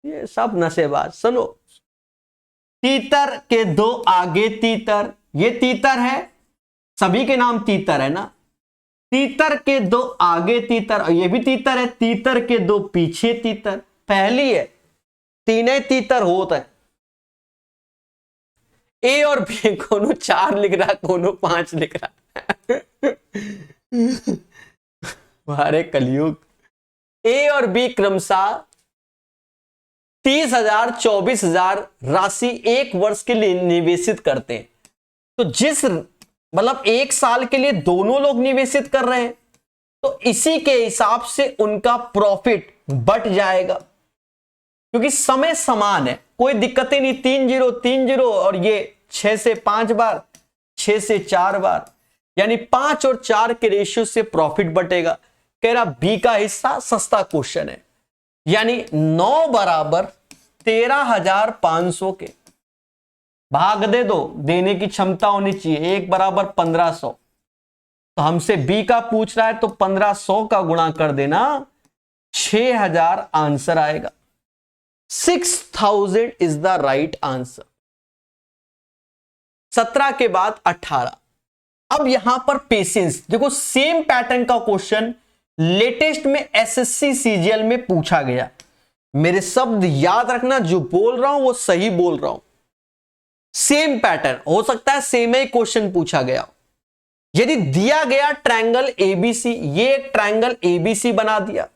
ये सब नशेबाज। सुनो, तीतर के 2 आगे तीतर, ये तीतर है, सभी के नाम तीतर है ना। तीतर के 2 आगे तीतर, और ये भी तीतर है, तीतर के 2 पीछे तीतर। पहली है, 3 तीतर होता है। ए और बी कोनो 4 लिख रहा, कोनो 5 लिख रहा। हमारे कलयुग। ए और बी क्रमशः 30,000 24,000 राशि एक वर्ष के लिए निवेशित करते हैं। तो जिस मतलब 1 साल के लिए दोनों लोग निवेशित कर रहे हैं, तो इसी के हिसाब से उनका प्रॉफिट बढ़ जाएगा, क्योंकि समय समान है, कोई दिक्कत ही नहीं। 3 0 3 0, और ये 6 से 5 बार, 6 से 4 बार, यानी 5 और 4 के रेशियो से प्रॉफिट बटेगा। कह रहा बी का हिस्सा, सस्ता क्वेश्चन है, यानी 9 बराबर 13,500 के भाग दे दो, देने की क्षमता होनी चाहिए। 1 बराबर 1500, तो हमसे बी का पूछ रहा है, तो 1500 का गुणा कर देना, 6000 आंसर आएगा। 6000 इज द राइट आंसर। 17 के बाद 18। अब यहां पर पेशेंस देखो, सेम पैटर्न का क्वेश्चन लेटेस्ट में एसएससी सीजीएल में पूछा गया। मेरे शब्द याद रखना, जो बोल रहा हूं वो सही बोल रहा हूं। सेम पैटर्न हो सकता है, सेम ही क्वेश्चन पूछा गया। यदि दिया गया ट्रायंगल एबीसी, ये एक ट्रायंगल एबीसी बना दिया,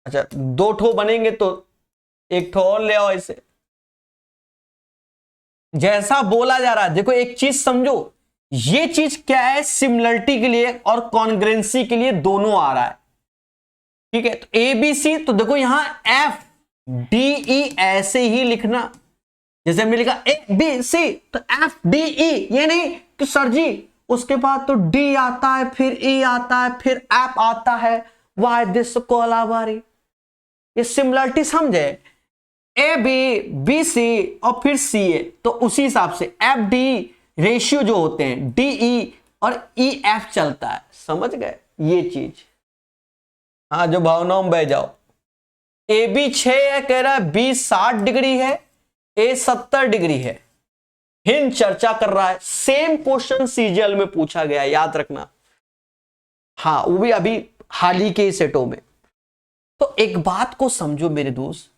अच्छा 2 ठो बनेंगे तो 1 ठो और ले आओ इसे, जैसा बोला जा रहा है। देखो एक चीज समझो, ये चीज क्या है, सिमिलरिटी के लिए और कॉन्ग्रुएंसी के लिए दोनों आ रहा है, ठीक है। तो एबीसी, तो देखो यहां एफ डी ई ऐसे ही लिखना, जैसे हमने लिखा ए बी सी, तो एफ डी ई, ये नहीं कि सर जी उसके बाद तो डी आता है, फिर ई आता है, फिर एफ आता है, वाई दिस कोलाबारी। ये सिमिलरिटी समझे, ए बी बी सी और फिर सी ए, तो उसी हिसाब से एफ डी रेशियो जो होते हैं डी ई और ई एफ चलता है, समझ गए ये चीज। हाँ जो भावनाओं में बह जाओ, ए बी 6 है, कह रहा है बी 60 डिग्री है, ए 70 डिग्री है, हिंद चर्चा कर रहा है। सेम क्वेश्चन सीजीएल में पूछा गया, याद रखना। हाँ वो भी अभी हाल ही के सेटों में। तो एक बात को समझो मेरे दोस्त,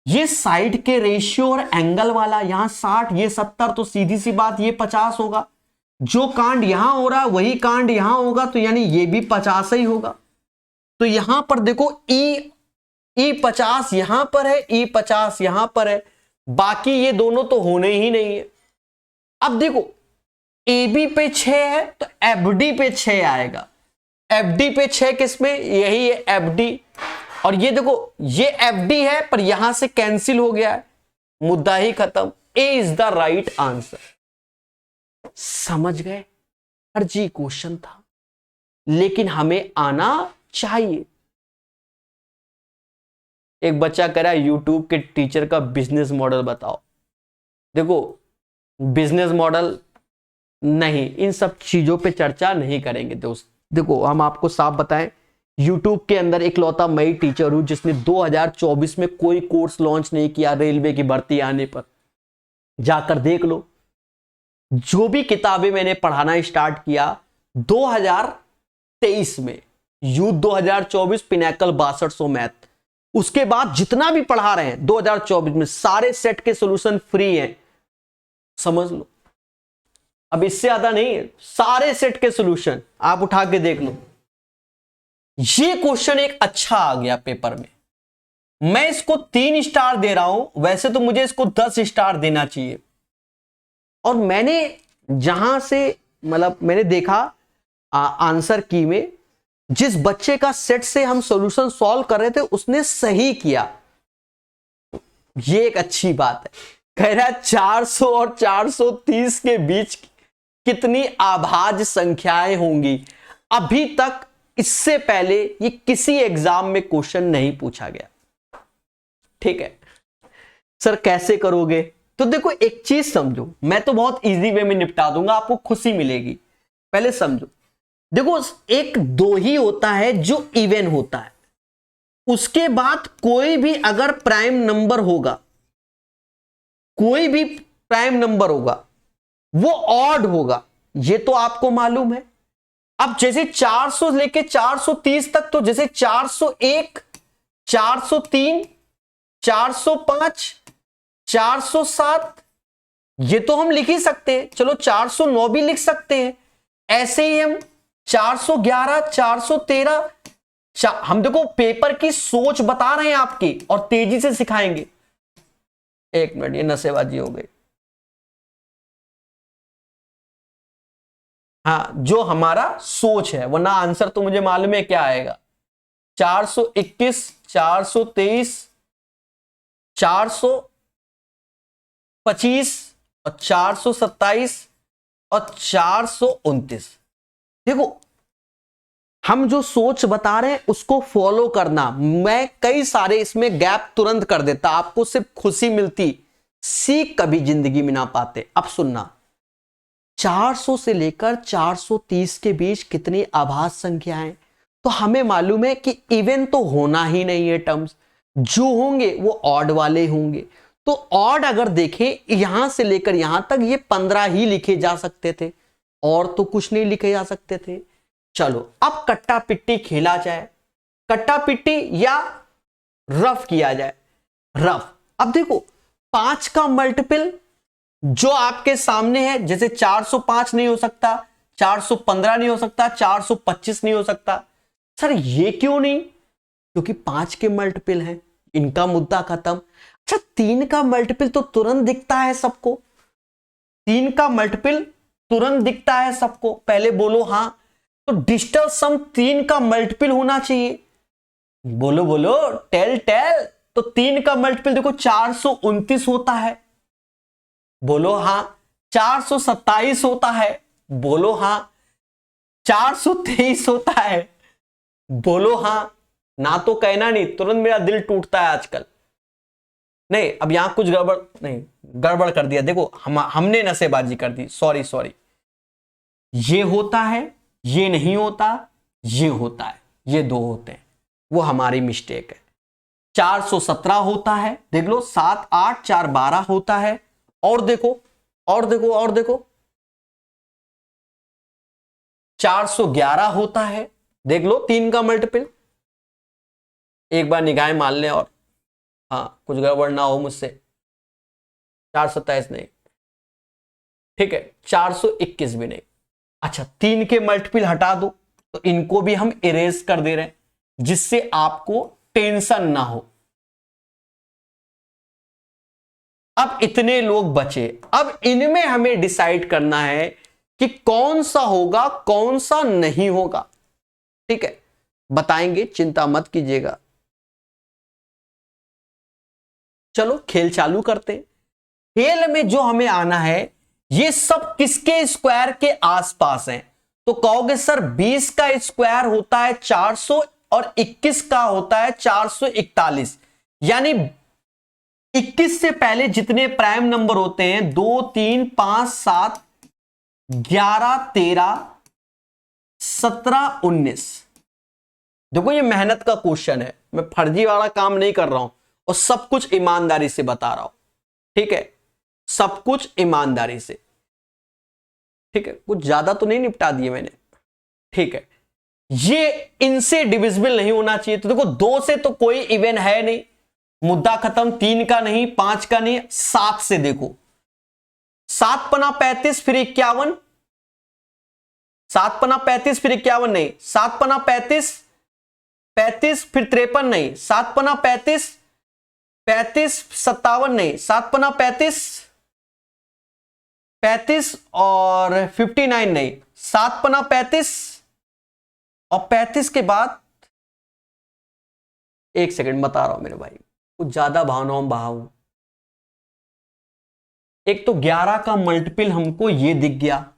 ये साइड के रेशियो और एंगल वाला, यहां 60 ये 70, तो सीधी सी बात ये 50 होगा। जो कांड यहां हो रहा है वही कांड यहां होगा, तो यानी ये भी 50 ही होगा। तो यहां पर देखो ई 50 यहां पर है, ई 50 यहां पर है, बाकी ये दोनों तो होने ही नहीं है। अब देखो ए बी पे 6 है तो एफ डी पे 6 आएगा, एफ डी पे 6 किसमें, यही है एफ डी, और ये देखो ये एफ डी है पर यहां से कैंसिल हो गया है, मुद्दा ही खत्म। ए इज द राइट आंसर। समझ गए, फर्जी क्वेश्चन था लेकिन हमें आना चाहिए। एक बच्चा कह रहा है यूट्यूब के टीचर का बिजनेस मॉडल बताओ। देखो बिजनेस मॉडल नहीं, इन सब चीजों पे चर्चा नहीं करेंगे दोस्त। देखो हम आपको साफ बताएं, यूट्यूब के अंदर इकलौता मैं टीचर हूं जिसने 2024 में कोई कोर्स लॉन्च नहीं किया। रेलवे की भर्ती आने पर जाकर देख लो, जो भी किताबें मैंने पढ़ाना स्टार्ट किया 2023 में, यूथ 2024 पिनैकल 6200 मैथ, उसके बाद जितना भी पढ़ा रहे हैं 2024 में सारे सेट के सॉल्यूशन फ्री हैं, समझ लो। अब इससे ज्यादा नहीं है, सारे सेट के सॉल्यूशन आप उठा के देख लो। ये क्वेश्चन एक अच्छा आ गया पेपर में, मैं इसको 3 स्टार दे रहा हूं, वैसे तो मुझे इसको 10 स्टार देना चाहिए। और मैंने जहां से मतलब मैंने देखा आंसर की में जिस बच्चे का सेट से हम सॉल्यूशन सॉल्व कर रहे थे उसने सही किया, ये एक अच्छी बात है। कह रहा है 400 और 430 के बीच कितनी अभाज्य संख्याएं होंगी। अभी तक इससे पहले ये किसी एग्जाम में क्वेश्चन नहीं पूछा गया, ठीक है। सर कैसे करोगे, तो देखो एक चीज समझो, मैं तो बहुत इजी वे में निपटा दूंगा, आपको खुशी मिलेगी। पहले समझो, देखो एक 2 ही होता है जो इवन होता है, उसके बाद कोई भी अगर प्राइम नंबर होगा, कोई भी प्राइम नंबर होगा वो ऑड होगा, ये तो आपको मालूम है। अब जैसे 400 लेके 430 तक, तो जैसे 401, 403, 405, 407, ये तो हम लिख ही सकते हैं, चलो 409 भी लिख सकते हैं। ऐसे ही हम 411, 413, हम देखो पेपर की सोच बता रहे हैं आपकी और तेजी से सिखाएंगे। एक मिनट, ये नशेबाजी हो गई। हाँ जो हमारा सोच है, वरना आंसर तो मुझे मालूम है क्या आएगा। 421, 423, 425 और 427 और 429। देखो हम जो सोच बता रहे हैं उसको फॉलो करना। मैं कई सारे इसमें गैप तुरंत कर देता, आपको सिर्फ खुशी मिलती, सीख कभी जिंदगी में ना पाते। अब सुनना, 400 से लेकर 430 के बीच कितनी अभाज्य संख्याएं, तो हमें मालूम है कि इवन तो होना ही नहीं है टर्म्स, जो होंगे वो ऑड वाले होंगे। तो ऑड अगर देखें यहां से लेकर यहां तक ये 15 ही लिखे जा सकते थे, और तो कुछ नहीं लिखे जा सकते थे। चलो अब कट्टा पिट्टी खेला जाए, कट्टा पिट्टी या रफ किया जाए। रफ, अब देखो 5 का मल्टीपल जो आपके सामने है, जैसे 405 नहीं हो सकता, 415 नहीं हो सकता, 425 नहीं हो सकता। सर ये क्यों नहीं? क्योंकि 5 के मल्टीपल हैं, इनका मुद्दा खत्म। अच्छा 3 का मल्टीपल तो तुरंत दिखता है सबको, 3 का मल्टीपल तुरंत दिखता है सबको, पहले बोलो हाँ। तो डिजिटल सम 3 का मल्टीपल होना चाहिए, बोलो बोलो, टेल टेल। तो 3 का मल्टीपल देखो 429 होता है, बोलो हाँ। 427 होता है, बोलो हाँ। 423 होता है, बोलो हाँ। ना तो कहना नहीं, तुरंत मेरा दिल टूटता है आजकल। नहीं अब यहां कुछ गड़बड़ नहीं, गड़बड़ कर दिया, देखो हमने नशेबाजी कर दी, सॉरी सॉरी। ये होता है, ये नहीं होता, ये होता है, ये दो होते हैं, वो हमारी मिस्टेक है। 417 होता है, देख लो 7 8 4 12 होता है। और देखो और देखो और देखो 411 होता है, देख लो 3 का मल्टीपल। एक बार निगाहें मान लें और हाँ कुछ गड़बड़ ना हो मुझसे। 427 नहीं, ठीक है 421 भी नहीं। अच्छा 3 के मल्टीपल हटा दो, तो इनको भी हम इरेज कर दे रहे हैं, जिससे आपको टेंशन ना हो। अब इतने लोग बचे, अब इनमें हमें डिसाइड करना है कि कौन सा होगा कौन सा नहीं होगा, ठीक है बताएंगे, चिंता मत कीजिएगा। चलो खेल चालू करते हैं। खेल में जो हमें आना है, ये सब किसके स्क्वायर के आसपास हैं? तो कहोगे सर 20 का स्क्वायर होता है 400 और 21 का होता है 441, यानी 21 से पहले जितने प्राइम नंबर होते हैं 2 3 5 7 11 13 17 19। देखो ये मेहनत का क्वेश्चन है, मैं फर्जी वाला काम नहीं कर रहा हूं और सब कुछ ईमानदारी से बता रहा हूं, ठीक है सब कुछ ईमानदारी से, ठीक है कुछ ज्यादा तो नहीं निपटा दिए मैंने, ठीक है। ये इनसे डिविजिबल नहीं होना चाहिए, तो देखो 2 से तो कोई इवन है नहीं, मुद्दा खत्म। 3 का नहीं, 5 का नहीं, 7 से देखो, 7 पना 35 फिर 51, 7 पना 35 फिर 51 नहीं, 7 पना 35 35 फिर 53 नहीं, 7 पना 35 35 57 नहीं, 7 पना 35 35 और 59 नहीं, 7 पना 35 और 35 के बाद, एक सेकंड बता रहा हूं मेरे भाई, कुछ ज्यादा भावनाओं बहाऊं। एक तो 11 का मल्टीपल हमको ये दिख गया,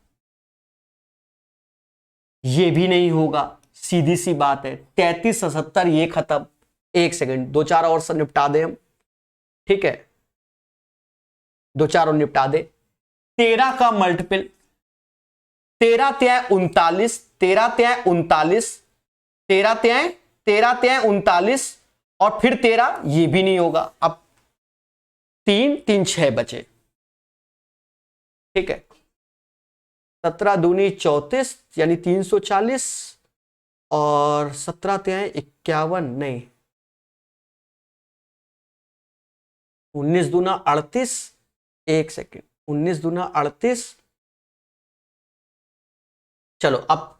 ये भी नहीं होगा, सीधी सी बात है। 33 77 ये खत्म। एक सेकंड 2 4 और से निपटा दे हम, ठीक है 2 4 और निपटा दे। 13 का मल्टीपल 13 3 39, 13 3 39, 13 3 39 और फिर 13, ये भी नहीं होगा। अब 3 3 6 बचे, ठीक है 17 दूनी 34 यानी 340 और 17 3 51 नहीं, 19 दूना 38, एक सेकेंड 19 दूना 38। चलो अब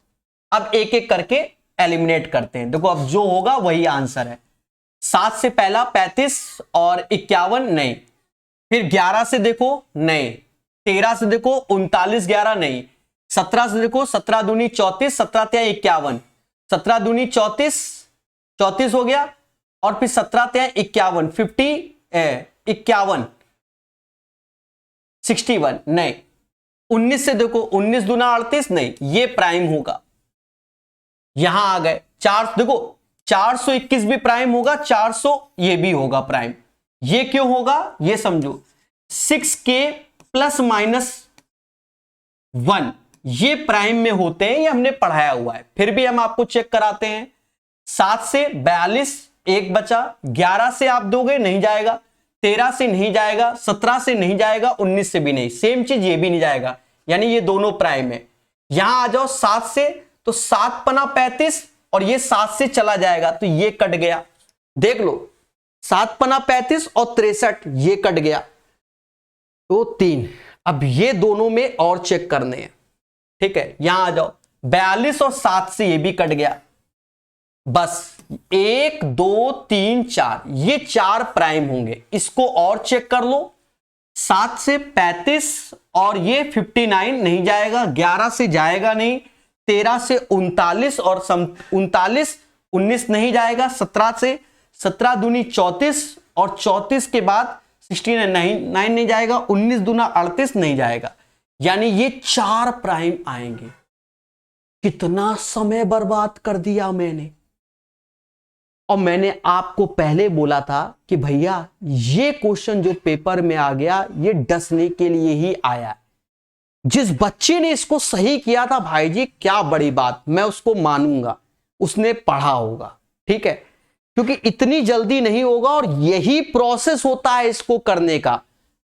एक एक करके एलिमिनेट करते हैं। देखो अब जो होगा वही आंसर है। 7 से पहला 35 और 51 नहीं, फिर 11 से देखो नहीं, 13 से देखो 39 11 नहीं, 17 से देखो 17 दूनी 34, 17 3 51, 17 दूनी 34 34 हो गया और फिर 17 3 51 51 61 नहीं, 19 से देखो 19 दूना 38 नहीं, ये प्राइम होगा। यहां आ गए 4, देखो 421 भी प्राइम होगा, 400 ये भी होगा प्राइम। ये क्यों होगा ये समझो, 6k ±1 ये प्राइम में होते हैं, ये हमने पढ़ाया हुआ है, फिर भी हम आपको चेक कराते हैं। 7 से 42 एक बचा, 11 से आप दोगे नहीं जाएगा, 13 से नहीं जाएगा, 17 से नहीं जाएगा, 19 से भी नहीं, सेम चीज ये भी नहीं जाएगा, यानी ये दोनों प्राइम है। यहां आ जाओ 7 से, तो 7 पना 35 और ये 7 से चला जाएगा तो ये कट गया, देख लो 7 पना 35 और 63 ये कट गया, तो 3। अब ये दोनों में और चेक करने हैं, ठीक है, यहां आ जाओ, 42 और 7 से ये भी कट गया, बस 1 2 3 4, ये 4 प्राइम होंगे। इसको और चेक कर लो, 7 से 35 और ये 59 नहीं जाएगा, 11 से जाएगा नहीं, 13 से 39 और 39 19 नहीं जाएगा, 17 से 17 दूनी 34 और 34 के बाद 69 नहीं जाएगा, 19 दूना 38 नहीं जाएगा, यानी ये 4 प्राइम आएंगे। कितना समय बर्बाद कर दिया मैंने। और मैंने आपको पहले बोला था कि भैया ये क्वेश्चन जो पेपर में आ गया ये डसने के लिए ही आया। जिस बच्चे ने इसको सही किया था भाई जी, क्या बड़ी बात, मैं उसको मानूंगा, उसने पढ़ा होगा, ठीक है, क्योंकि इतनी जल्दी नहीं होगा और यही प्रोसेस होता है इसको करने का,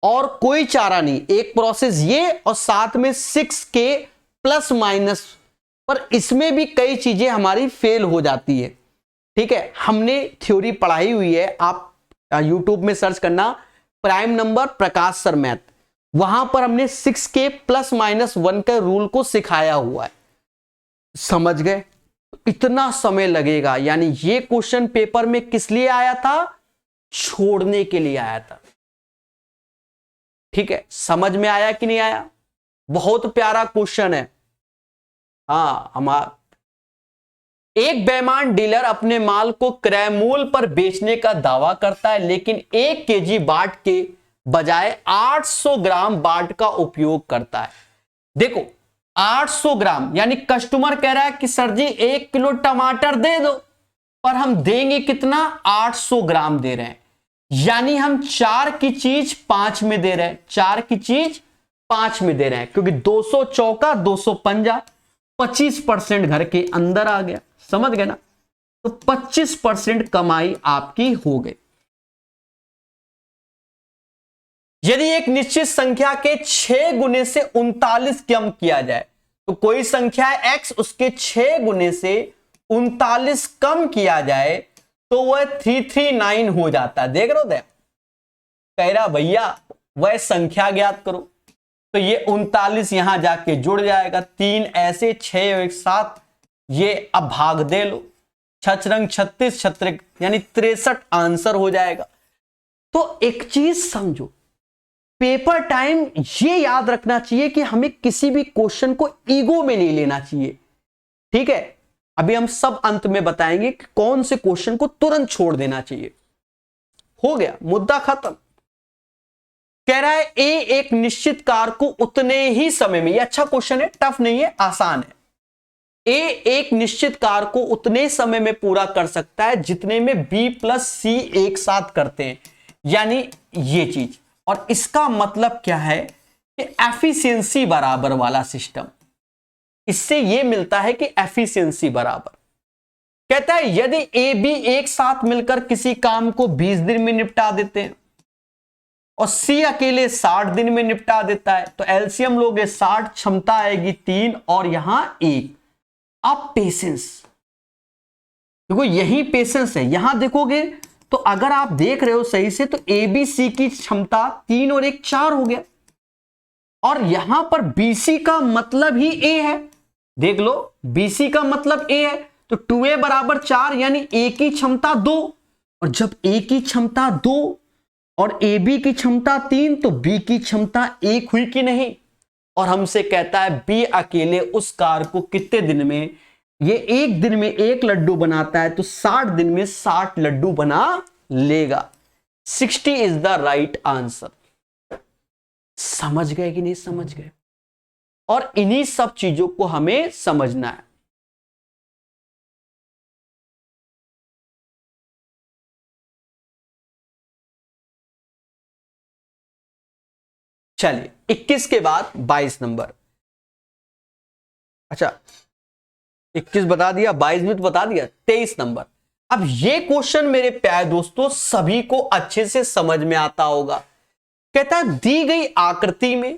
और कोई चारा नहीं। एक प्रोसेस ये और साथ में 6K प्लस माइनस, पर इसमें भी कई चीजें हमारी फेल हो जाती है, ठीक है। हमने थ्योरी पढ़ाई हुई है, आप YouTube में सर्च करना प्राइम नंबर प्रकाश सर मैथ, वहां पर हमने 6K प्लस माइनस 1 के रूल को सिखाया हुआ है, समझ गए। इतना समय लगेगा, यानी ये क्वेश्चन पेपर में किस लिए आया था, छोड़ने के लिए आया था, ठीक है। समझ में आया कि नहीं आया, बहुत प्यारा क्वेश्चन है। हाँ, हमारा एक बेईमान डीलर अपने माल को क्रय मूल्य पर बेचने का दावा करता है, लेकिन 1 केजी बाट के बजाय 800 ग्राम बाट का उपयोग करता है। देखो 800 ग्राम, यानी कस्टमर कह रहा है कि सर जी 1 किलो टमाटर दे दो, पर हम देंगे कितना, 800 ग्राम दे रहे हैं, यानी हम 4 की चीज 5 में दे रहे हैं, 4 की चीज 5 में दे रहे हैं, क्योंकि 200 चौका 250, 25% घर के अंदर आ गया, समझ गए ना। तो 25% कमाई आपकी हो गई। यदि एक निश्चित संख्या के 6 गुने से 39 कम किया जाए, तो कोई संख्या है x, उसके 6 गुने से 39 कम किया जाए तो वह 339 हो जाता है। देख रहे हो, कह रहा भैया वह संख्या ज्ञात करो, तो ये 39 यहां जाके जुड़ जाएगा, 3 ऐसे 6 एक साथ, ये अब भाग दे लो, 6 रंग 36 छत्रिक, यानी 63 आंसर हो जाएगा। तो एक चीज समझो, पेपर टाइम ये याद रखना चाहिए कि हमें किसी भी क्वेश्चन को ईगो में नहीं लेना चाहिए, ठीक है। अभी हम सब अंत में बताएंगे कि कौन से क्वेश्चन को तुरंत छोड़ देना चाहिए। हो गया, मुद्दा खत्म। कह रहा है ए एक निश्चित कार्य को उतने ही समय में, ये अच्छा क्वेश्चन है, टफ नहीं है, आसान है। ए एक निश्चित कार्य को उतने समय में पूरा कर सकता है जितने में बी प्लस सी एक साथ करते हैं, यानी ये चीज। और इसका मतलब क्या है कि एफिशिएंसी बराबर वाला सिस्टम, इससे यह मिलता है कि एफिशिएंसी बराबर। कहता है यदि ए बी एक साथ मिलकर किसी काम को 20 दिन में निपटा देते हैं और सी अकेले 60 दिन में निपटा देता है, तो एलसीएम लोगे 60, क्षमता आएगी 3 और यहां 1। अब पेशेंस देखो, यही पेशेंस है। यहां देखोगे तो अगर आप देख रहे हो सही से, तो ए बी सी की क्षमता 3 और 1 4 हो गया, और यहां पर बीसी का मतलब ही ए है। देख लो, बीसी का मतलब ए है, तो 2a बराबर 4, यानी ए की क्षमता 2, और जब ए की क्षमता 2 और ए बी की क्षमता 3, तो बी की क्षमता 1 हुई कि नहीं। और हमसे कहता है बी अकेले उस कार को कितने दिन में, ये 1 दिन में 1 लड्डू बनाता है, तो 60 दिन में 60 लड्डू बना लेगा। 60 इज द राइट आंसर। समझ गए कि नहीं समझ गए। और इन्हीं सब चीजों को हमें समझना है। चलिए 21 के बाद 22 नंबर। अच्छा 21 बता दिया, 22 में तो बता दिया, 23 नंबर। अब ये क्वेश्चन मेरे प्यारे दोस्तों सभी को अच्छे से समझ में आता होगा। कहता है दी गई आकृति में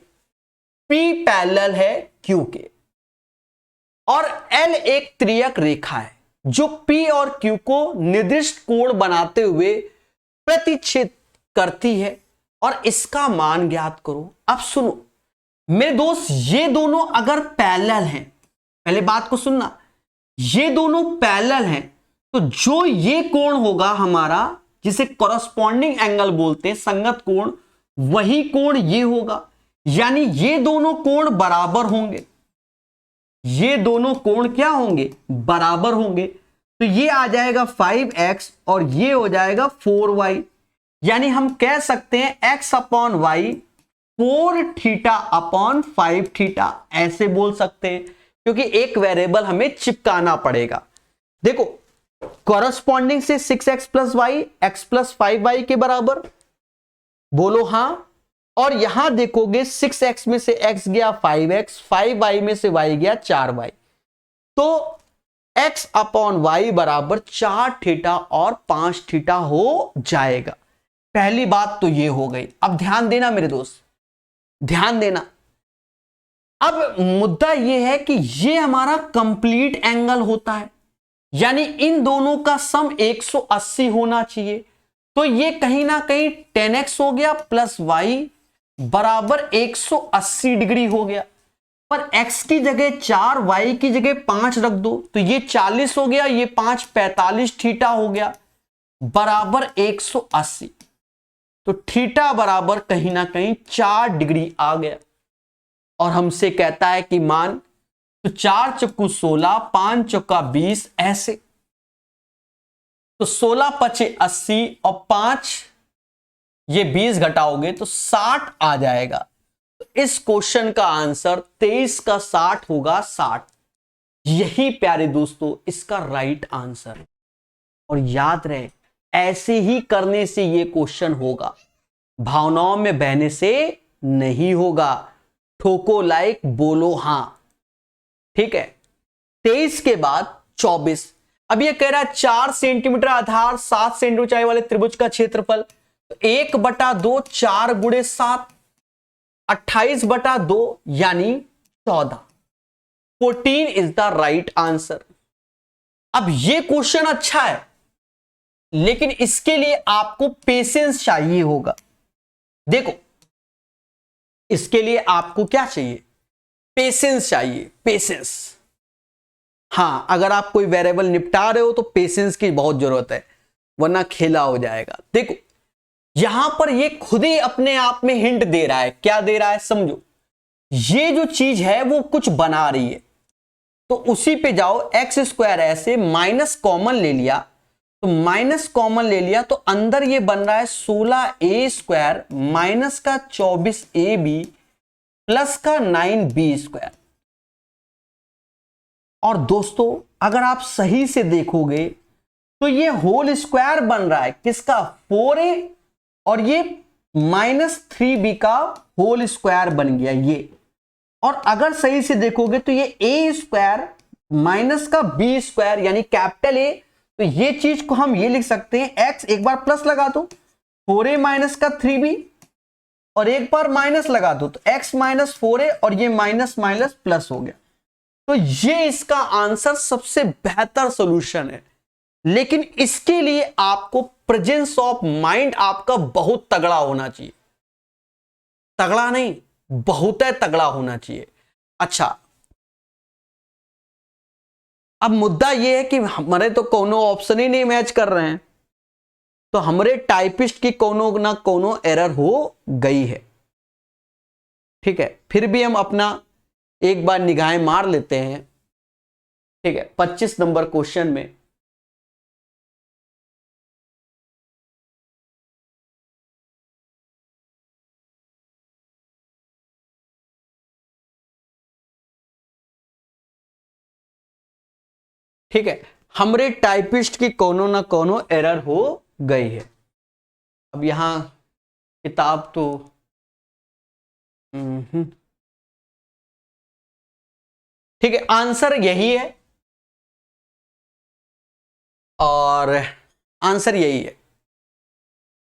P पैरेलल है Q के और L एक त्रियक रेखा है जो P और Q को निर्दिष्ट कोण बनाते हुए प्रतिच्छेद करती है और इसका मान ज्ञात करो। अब सुनो, मेरे दोस्त ये दोनों अगर पैरेलल हैं, पहले बात को सुनना, ये दोनों पैरेलल हैं तो जो ये कोण होगा हमारा, जिसे कॉरस्पॉन्डिंग एंगल बोलते हैं, संगत कोण, वही कोण ये होगा। यानी ये दोनों कोण बराबर होंगे, ये दोनों कोण क्या होंगे, बराबर होंगे। तो ये आ जाएगा 5x और ये हो जाएगा 4y। यानी हम कह सकते हैं x upon y 4 theta upon 5 theta, ऐसे बोल सकते हैं, क्योंकि एक वेरिएबल हमें चिपकाना पड़ेगा। देखो कॉरस्पॉन्डिंग से 6x plus Y x plus 5y के बराबर, बोलो हां। और यहां देखोगे 6x में से x गया 5x, 5y में से y गया 4y, तो x अपॉन वाई बराबर 4 थीटा और 5 थीटा हो जाएगा। पहली बात तो ये हो गई। अब ध्यान देना मेरे दोस्त, ध्यान देना। अब मुद्दा यह है कि ये हमारा कंप्लीट एंगल होता है, यानी इन दोनों का सम 180 होना चाहिए। तो ये कहीं ना कहीं 10x हो गया प्लस y बराबर 180 डिग्री हो गया। पर x की जगह 4, y की जगह 5 रख दो, तो ये 40 हो गया, ये 5 45 थीटा हो गया बराबर 180। तो थीटा बराबर कहीं ना कहीं 4 डिग्री आ गया। और हमसे कहता है कि मान, तो 4 चौकू 16, 5 चौका 20, ऐसे। तो 16 पचे 80 और 5 ये 20 घटाओगे तो 60 आ जाएगा। तो इस क्वेश्चन का आंसर 23 का 60 होगा, 60। यही प्यारे दोस्तों इसका राइट आंसर। और याद रहे, ऐसे ही करने से ये क्वेश्चन होगा, भावनाओं में बहने से नहीं होगा। ठोको लाइक, बोलो हां, ठीक है। 23 के बाद 24। अब ये कह रहा है 4 सेंटीमीटर आधार 7 सेंटीमीटर ऊंचाई वाले त्रिभुज का क्षेत्रफल, तो 1/2 4 गुणे 7 28/2 यानी 14। 14 इज द राइट आंसर। अब ये क्वेश्चन अच्छा है, लेकिन इसके लिए आपको पेशेंस चाहिए होगा। देखो इसके लिए आपको क्या चाहिए, पेशेंस चाहिए, पेशेंस। हां, अगर आप कोई वेरिएबल निपटा रहे हो तो पेशेंस की बहुत जरूरत है, वरना खेला हो जाएगा। देखो यहां पर ये खुद ही अपने आप में हिंट दे रहा है। क्या दे रहा है, समझो। ये जो चीज है वो कुछ बना रही है, तो उसी पे जाओ। एक्स स्क्वायर ऐसे, माइनस कॉमन ले लिया, तो माइनस कॉमन ले लिया तो अंदर ये बन रहा है 16a² माइनस का 24ab प्लस का 9b²। और दोस्तों अगर आप सही से देखोगे तो ये होल स्क्वायर बन रहा है किसका, 4a, और ये -3b का होल स्क्वायर बन गया ये। और अगर सही से देखोगे तो ये a² माइनस का b² यानी कैपिटल A। तो ये चीज को हम ये लिख सकते हैं, x एक बार प्लस लगा दो 4a माइनस का 3b, और एक बार माइनस लगा दो तो x माइनस 4a, और ये माइनस माइनस प्लस हो गया। तो ये इसका आंसर सबसे बेहतर सॉल्यूशन है। लेकिन इसके लिए आपको प्रेजेंस ऑफ माइंड आपका बहुत तगड़ा होना चाहिए। तगड़ा नहीं, बहुत है तगड़ा होना चाहिए। अच्छा, अब मुद्दा यह है कि हमारे तो कोनो ऑप्शन ही नहीं मैच कर रहे हैं, तो हमारे टाइपिस्ट की कोनो ना कोनो एरर हो गई है। ठीक है, फिर भी हम अपना एक बार निगाहें मार लेते हैं। ठीक है, 25 नंबर क्वेश्चन में ठीक है, हमरे टाइपिस्ट की कोनो ना कोनो एरर हो गई है। अब यहां किताब तो ठीक है, आंसर यही है, और आंसर यही है,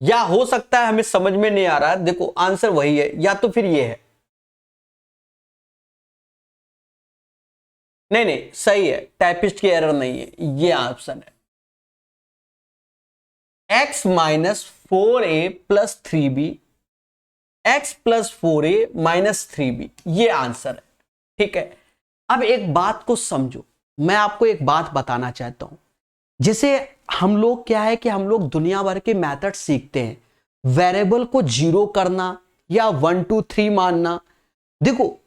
या हो सकता है हमें समझ में नहीं आ रहा है। देखो आंसर वही है, या तो फिर ये है। नहीं नहीं, सही है, टाइपिस्ट की एरर नहीं है, ये ऑप्शन है। x minus 4a plus 3b x plus 4a minus 3b, ये आंसर है। ठीक है, अब एक बात को समझो, मैं आपको एक बात बताना चाहता हूं। जैसे हम लोग क्या है कि हम लोग दुनिया भर के मेथड सीखते हैं, वेरिएबल को जीरो करना या 1 2 3 मानना। देखो,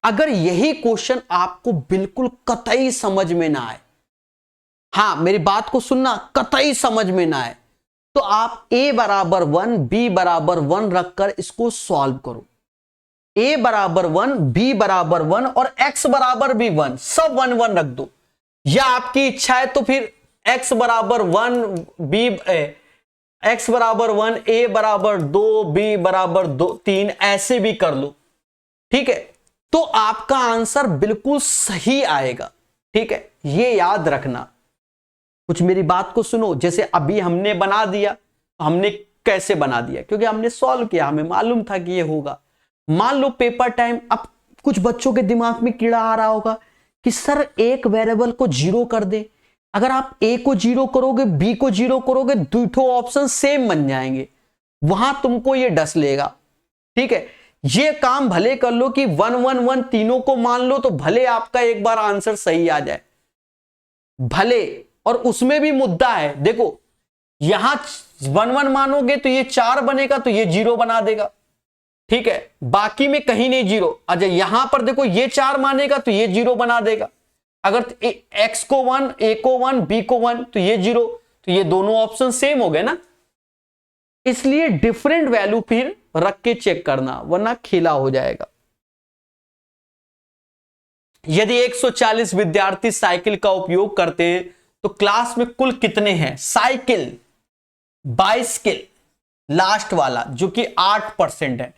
अगर यही क्वेश्चन आपको बिल्कुल कतई समझ में ना आए, हां मेरी बात को सुनना, कतई समझ में ना आए, तो आप a बराबर 1 b बराबर 1 रखकर इसको सॉल्व करो। a बराबर 1 b बराबर 1 और x बराबर भी 1, सब 1 1 रख दो। या आपकी इच्छा है तो फिर x बराबर 1 b x बराबर 1 a बराबर 2 b बराबर 2 3 ऐसे भी कर लो। ठीक है, तो आपका आंसर बिल्कुल सही आएगा। ठीक है, ये याद रखना। कुछ मेरी बात को सुनो, जैसे अभी हमने बना दिया, हमने कैसे बना दिया? क्योंकि हमने सॉल्व किया, हमें मालूम था कि ये होगा। मान लो पेपर टाइम, अब कुछ बच्चों के दिमाग में कीड़ा आ रहा होगा कि सर एक वेरिएबल को जीरो कर दे। अगर आप ए को जीरो करोगे, बी को जीरो करोगे, दोनों ऑप्शन सेम बन जाएंगे, वहां तुमको ये डस लेगा। ठीक है, ये काम भले कर लो कि 1 1 1 तीनों को मान लो, तो भले आपका एक बार आंसर सही आ जाए, भले। और उसमें भी मुद्दा है, देखो यहां 1 1 मानोगे तो ये 4 बनेगा, तो ये 0 बना देगा। ठीक है, बाकी में कहीं नहीं 0। अच्छा, यहां पर देखो ये 4 मानेगा तो ये 0 बना देगा। अगर x को 1, a को 1, b को 1, तो ये 0, तो ये दोनों ऑप्शन सेम हो गए ना। इसलिए डिफरेंट वैल्यू फिर रख के चेक करना, वरना खेला हो जाएगा। यदि 140 विद्यार्थी साइकिल का उपयोग करते हैं तो क्लास में कुल कितने हैं? साइकिल, बाइसिकल, लास्ट वाला जो कि 8% है,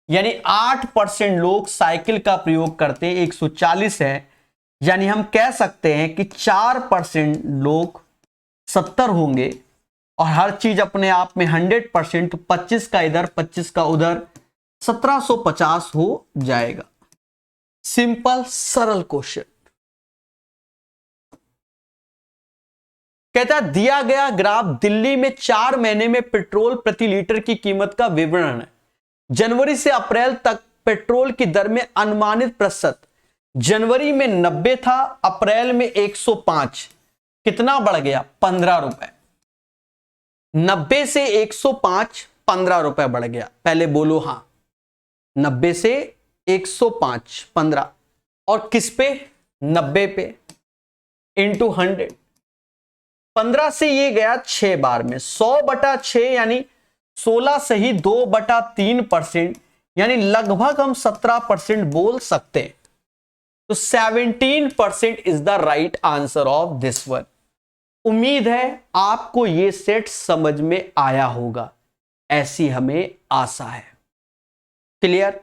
यानी 8% लोग साइकिल का प्रयोग करते हैं, 140 है, यानी हम कह सकते हैं कि 4% लोग 70 होंगे, और हर चीज अपने आप में 100%, 25 का इधर 25 का उधर, 1750 हो जाएगा। सिंपल सरल क्वेश्चन। कहता है दिया गया ग्राफ दिल्ली में 4 महीने में पेट्रोल प्रति लीटर की कीमत का विवरण है। जनवरी से अप्रैल तक पेट्रोल की दर में अनुमानित प्रतिशत, जनवरी में 90 था, अप्रैल में 105, कितना बढ़ गया? 15 रुपए। 90 से 105, 15 रुपए बढ़ गया। पहले बोलो हां, 90 से 105, 15, और किस पे? 90 पे, इंटू 100। 15 से ये गया 6 बार में, 100/6 यानी 16 से ही 2/3%, यानी लगभग हम 17% बोल सकते हैं। तो 17% is the right answer of this one. उम्मीद है आपको ये सेट समझ में आया होगा, ऐसी हमें आशा है। क्लियर?